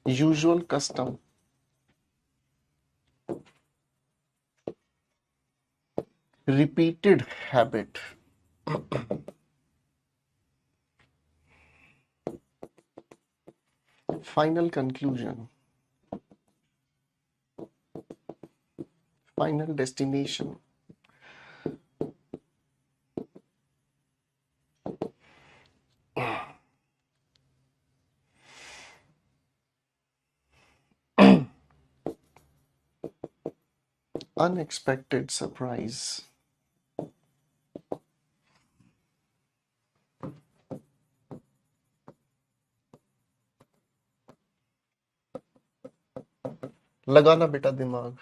usual custom, repeated habit, final conclusion, final destination, unexpected surprise. लगाना बेटा दिमाग।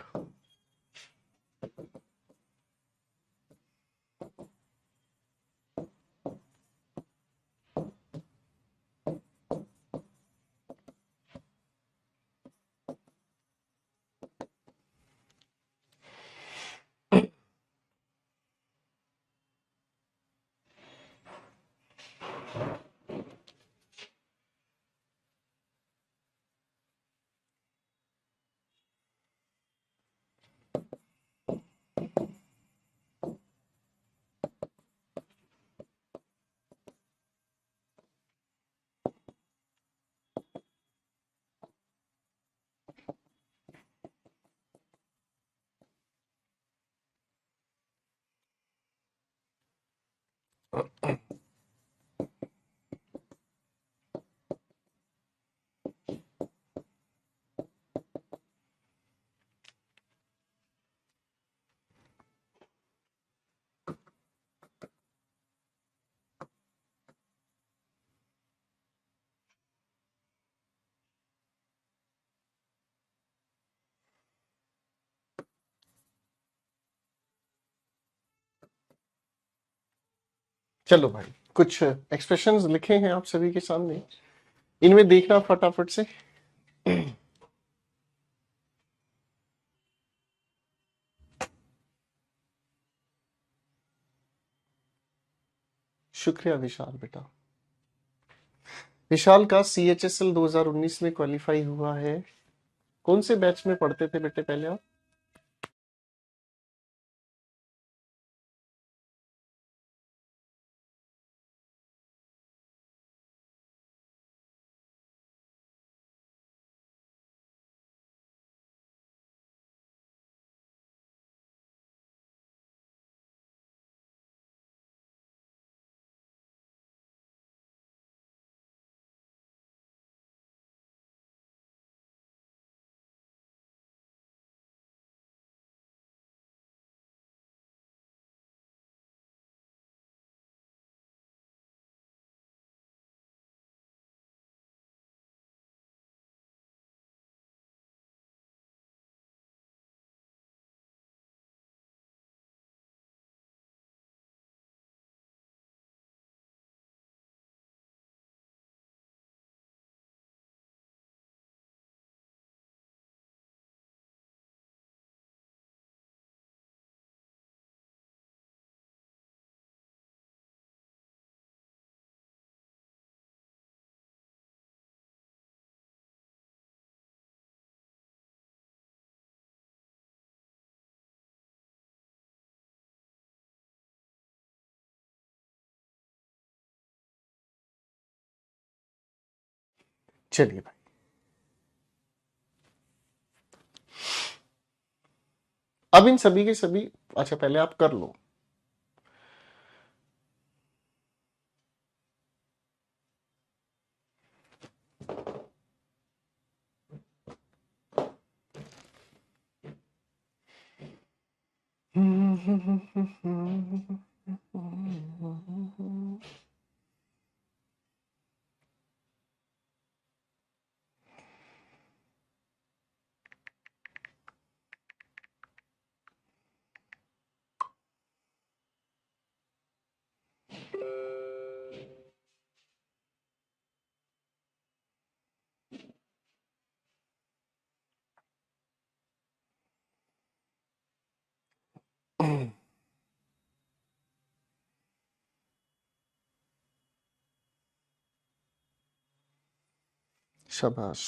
चलो भाई, कुछ एक्सप्रेशंस लिखे हैं आप सभी के सामने, इनमें देखना फटाफट से। शुक्रिया विशाल बेटा। विशाल का CHSL 2019 में क्वालिफाई हुआ है। कौन से बैच में पढ़ते थे बेटे पहले आप? चलिए भाई, अब इन सभी के सभी, अच्छा पहले आप कर लो। शाबाश।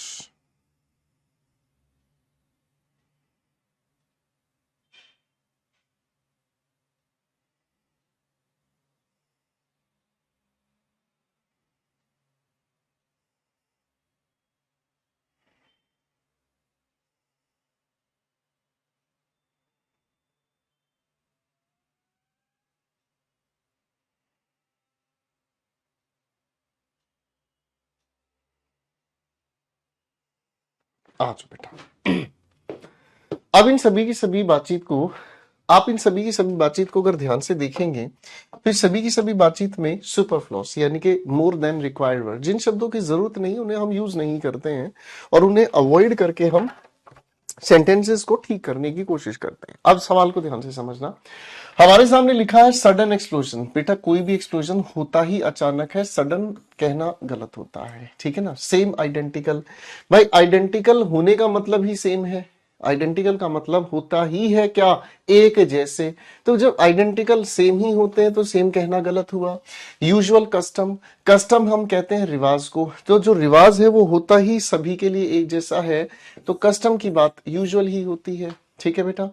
आ जाओ बेटा। अब इन सभी की सभी बातचीत को, आप इन सभी की सभी बातचीत को अगर ध्यान से देखेंगे, फिर सभी की सभी बातचीत में सुपरफ्लोस यानी कि मोर देन रिक्वायर्ड वर्ड, जिन शब्दों की जरूरत नहीं उन्हें हम यूज नहीं करते हैं और उन्हें अवॉइड करके हम सेंटेंसेस को ठीक करने की कोशिश करते हैं। अब सवाल को ध्यान से समझना। हमारे सामने लिखा है सडन एक्सप्लोजन। बेटा कोई भी एक्सप्लोजन होता ही अचानक है, सडन कहना गलत होता है, ठीक है ना। सेम आइडेंटिकल, भाई आइडेंटिकल होने का मतलब ही सेम है। आइडेंटिकल का मतलब होता ही है क्या, एक जैसे। तो जब आइडेंटिकल सेम ही होते हैं तो सेम कहना गलत हुआ। यूजुअल कस्टम, कस्टम हम कहते हैं रिवाज को, तो जो रिवाज है वो होता ही सभी के लिए एक जैसा है, तो कस्टम की बात यूजुअल ही होती है, ठीक है बेटा।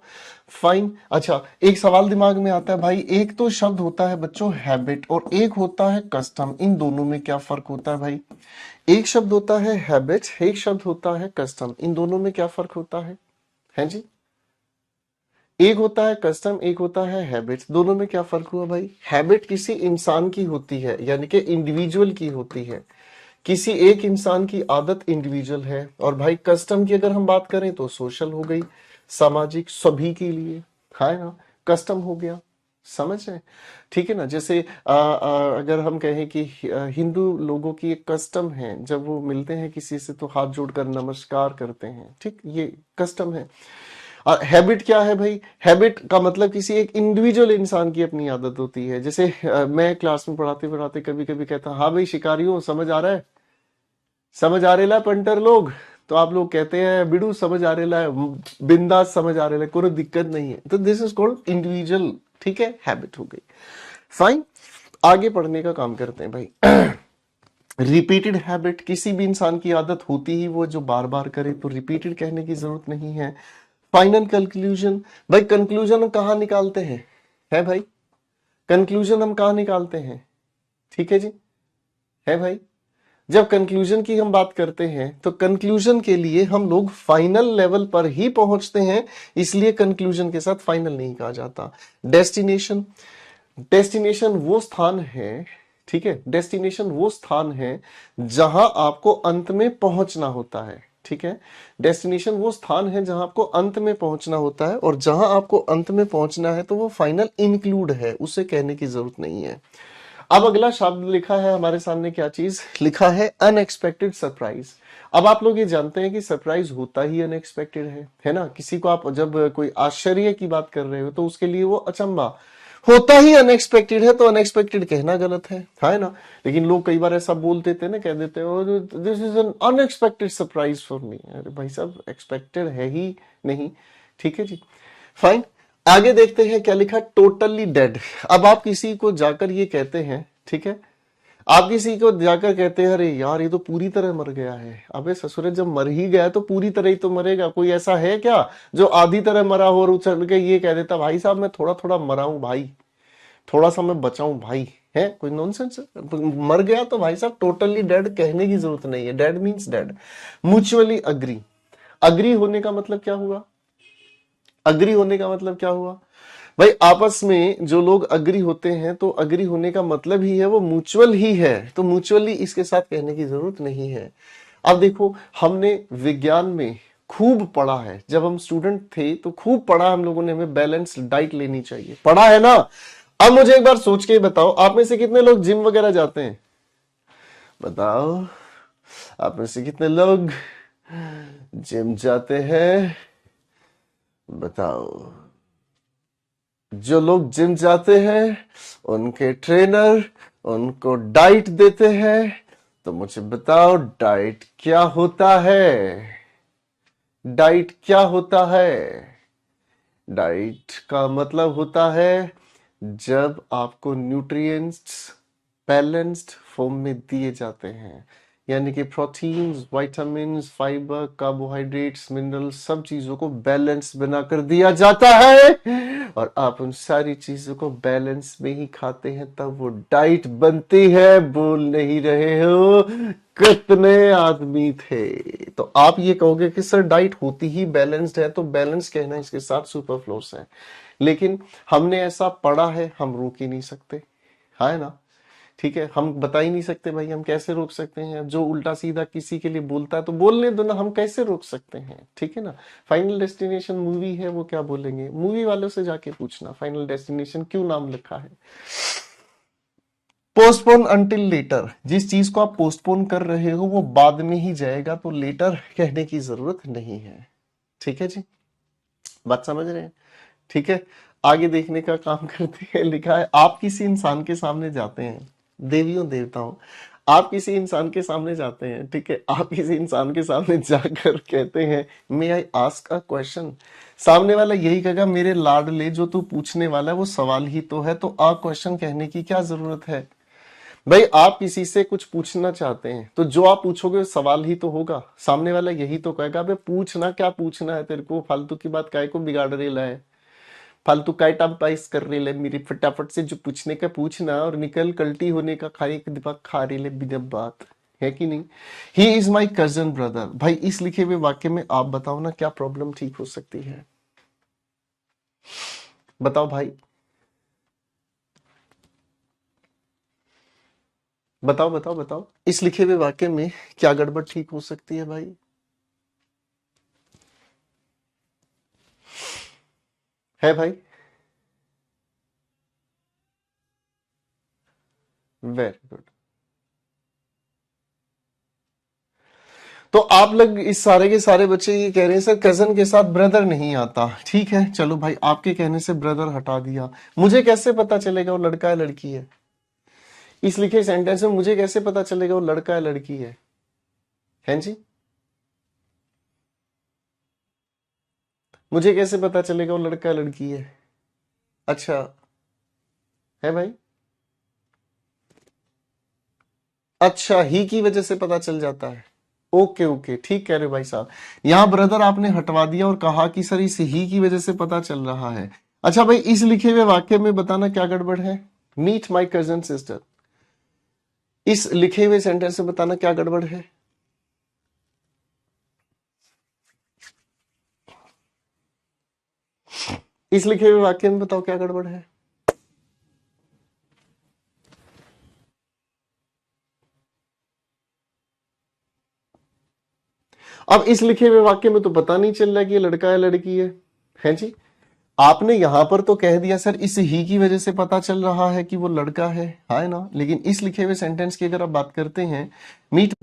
फाइन। अच्छा एक सवाल दिमाग में आता है भाई, एक तो शब्द होता है बच्चों हैबिट और एक होता है कस्टम, इन दोनों में क्या फर्क होता है भाई। एक शब्द होता है हैबिट, एक शब्द होता है कस्टम, इन दोनों में क्या फर्क होता है जी। एक होता है कस्टम, एक होता है हैबिट, दोनों में क्या फर्क हुआ भाई। हैबिट किसी इंसान की होती है यानी कि इंडिविजुअल की होती है, किसी एक इंसान की आदत इंडिविजुअल है। और भाई कस्टम की अगर हम बात करें तो सोशल हो गई, सामाजिक, सभी के लिए, है ना, कस्टम हो गया। समझ रहे हैं? ठीक है ना। जैसे अगर हम कहें कि हिंदू लोगों की एक कस्टम है, जब वो मिलते हैं किसी से तो हाथ जोड़कर नमस्कार करते हैं, ठीक, ये कस्टम है। हैबिट क्या है भाई, हैबिट का मतलब किसी एक इंडिविजुअल इंसान की अपनी आदत होती है। जैसे मैं क्लास में पढ़ाते पढ़ाते कभी कभी कहता हाँ भाई शिकारियों समझ आ रहा है, समझ आ रेला पंटर लोग, तो आप लोग कहते हैं बिडू समझ आ रेला है, बिंदास समझ आ रेला है, कोई दिक्कत नहीं है। तो दिस इज कॉल्ड इंडिविजुअल, ठीक है, हैबिट हो गई। फाइन। आगे पढ़ने का काम करते हैं भाई। रिपीटेड हैबिट, किसी भी इंसान की आदत होती ही वो जो बार बार करे, तो रिपीटेड कहने की जरूरत नहीं है। फाइनल कंक्लूजन, भाई कंक्लूजन हम कहां निकालते हैं, है भाई, कंक्लूजन हम कहां निकालते हैं, ठीक है जी, है भाई। जब कंक्लूजन की हम बात करते हैं तो कंक्लूजन के लिए हम लोग फाइनल लेवल पर ही पहुंचते हैं, इसलिए कंक्लूजन के साथ फाइनल नहीं कहा जाता। डेस्टिनेशन, डेस्टिनेशन वो स्थान है, ठीक है, डेस्टिनेशन वो स्थान है जहां आपको अंत में पहुंचना होता है, ठीक है। डेस्टिनेशन वो स्थान है जहां आपको अंत में पहुंचना होता है, और जहां आपको अंत में पहुंचना है तो वो फाइनल इंक्लूड है, उसे कहने की जरूरत नहीं है। अब अगला शब्द लिखा है हमारे सामने, क्या चीज लिखा है, अनएक्सपेक्टेड सरप्राइज। अब आप लोग ये जानते हैं कि सरप्राइज होता ही अनएक्सपेक्टेड है ना। किसी को आप जब कोई आश्चर्य की बात कर रहे हो तो उसके लिए वो अचंभा होता ही अनएक्सपेक्टेड है, तो अनएक्सपेक्टेड कहना गलत है ना। लेकिन लोग कई बार ऐसा बोल देते हैं ना, कह देते हैं this is an unexpected surprise for me. अरे भाई साहब एक्सपेक्टेड है ही नहीं, ठीक है जी। फाइन। आगे देखते हैं क्या लिखा, टोटली डेड। अब आप किसी को जाकर ये कहते हैं, ठीक है, आप किसी को जाकर कहते हैं अरे यार ये तो पूरी तरह मर गया है। अबे ससुरे जब मर ही गया तो पूरी तरह ही तो मरेगा। कोई ऐसा है क्या जो आधी तरह मरा हो और उछल के ये कह देता भाई साहब मैं थोड़ा थोड़ा मरा हूं भाई, थोड़ा सा मैं बचाऊं भाई, है कोई नॉनसेंस। मर गया तो भाई साहब टोटली डेड कहने की जरूरत नहीं है, dead means dead. Mutually agree, agree होने का मतलब क्या हुआ, अग्री होने का मतलब क्या हुआ भाई, आपस में जो लोग अग्री होते हैं तो अग्री होने का मतलब ही है वो म्यूचुअल ही है, तो म्यूचुअली इसके साथ कहने की जरूरत नहीं है। अब देखो हमने विज्ञान में खूब पढ़ा है, जब हम स्टूडेंट थे तो खूब पढ़ा हम लोगों ने, हमें बैलेंस डाइट लेनी चाहिए, पढ़ा है ना। अब मुझे एक बार सोच के बताओ, आप में से कितने लोग जिम वगैरह जाते हैं, बताओ, आप में से कितने लोग जिम जाते हैं, बताओ। जो लोग जिम जाते हैं उनके ट्रेनर उनको डाइट देते हैं, तो मुझे बताओ डाइट क्या होता है, डाइट क्या होता है। डाइट का मतलब होता है जब आपको न्यूट्रिएंट्स बैलेंस्ड फॉर्म में दिए जाते हैं, यानी कि proteins, vitamins, fibre, carbohydrates, minerals, सब चीजों को बैलेंस बना कर दिया जाता है और आप उन सारी चीजों को बैलेंस में ही खाते हैं, तब वो डाइट बनती है। बोल नहीं रहे हो? कितने आदमी थे? तो आप ये कहोगे कि सर डाइट होती ही बैलेंस्ड है, तो बैलेंस कहना इसके साथ सुपरफ्लोस है, लेकिन हमने ऐसा पढ़ा है, हम रोक ही नहीं सकते, है ना? ठीक है, हम बता ही नहीं सकते भाई, हम कैसे रोक सकते हैं? जो उल्टा सीधा किसी के लिए बोलता है तो बोलने दो ना, हम कैसे रोक सकते हैं? ठीक है ना। फाइनल डेस्टिनेशन मूवी है, वो क्या बोलेंगे? मूवी वालों से जाके पूछना फाइनल डेस्टिनेशन क्यों नाम लिखा है। पोस्टपोन अंटिल लेटर, जिस चीज को आप पोस्टपोन कर रहे हो वो बाद में ही जाएगा, तो लेटर कहने की जरूरत नहीं है। ठीक है जी, बात समझ रहे हैं? ठीक है, आगे देखने का काम करते हैं। लिखा है आप किसी इंसान के सामने जाते हैं, देवियों देवताओं, आप किसी इंसान के सामने जाते हैं, ठीक है, आप किसी इंसान के सामने जाकर कहते हैं मे आई आस्क अ क्वेश्चन। सामने वाला यही कहेगा मेरे लाडले, जो तू पूछने वाला है वो सवाल ही तो है, तो आ क्वेश्चन कहने की क्या जरूरत है? भाई आप किसी से कुछ पूछना चाहते हैं तो जो आप पूछोगे वो सवाल ही तो होगा। सामने वाला यही तो कहेगा बे पूछना, क्या पूछना है तेरे को, फालतू की बात काय को बिगाड़ रही है, फालतू काय टाइम पास कर रही है मेरी, फटाफट से जो पूछने का पूछना और निकल, कल्टी होने का खाए के दिमाग खा रही है बिना बात, है कि नहीं। He is my cousin brother. भाई इस लिखे हुए वाक्य में आप बताओ ना क्या प्रॉब्लम ठीक हो सकती है? बताओ भाई, बताओ बताओ बताओ, इस लिखे हुए वाक्य में क्या गड़बड़ ठीक हो सकती है भाई? है भाई? Very good. तो आप लोग इस सारे के सारे बच्चे ये कह रहे हैं सर कजन के साथ ब्रदर नहीं आता। ठीक है चलो भाई, आपके कहने से ब्रदर हटा दिया, मुझे कैसे पता चलेगा वो लड़का है लड़की है? इस लिखे सेंटेंस में मुझे कैसे पता चलेगा वो लड़का है लड़की है जी? मुझे कैसे पता चलेगा वो लड़का है लड़की है? अच्छा, है भाई? अच्छा, ही की वजह से पता चल जाता है। ओके ओके, ठीक कह रहे हो भाई साहब। यहाँ ब्रदर आपने हटवा दिया और कहा कि सर इस ही की वजह से पता चल रहा है। अच्छा भाई, इस लिखे हुए वाक्य में बताना क्या गड़बड़ है? मीट माई कजन सिस्टर, इस लिखे हुए सेंटेंस में बताना क्या गड़बड़ है? इस लिखे हुए वाक्य में बताओ क्या गड़बड़ है? अब इस लिखे हुए वाक्य में तो पता नहीं चल रहा कि ये लड़का है लड़की है जी? आपने यहां पर तो कह दिया सर इस ही की वजह से पता चल रहा है कि वो लड़का है ना, लेकिन इस लिखे हुए सेंटेंस की अगर आप बात करते हैं, मीट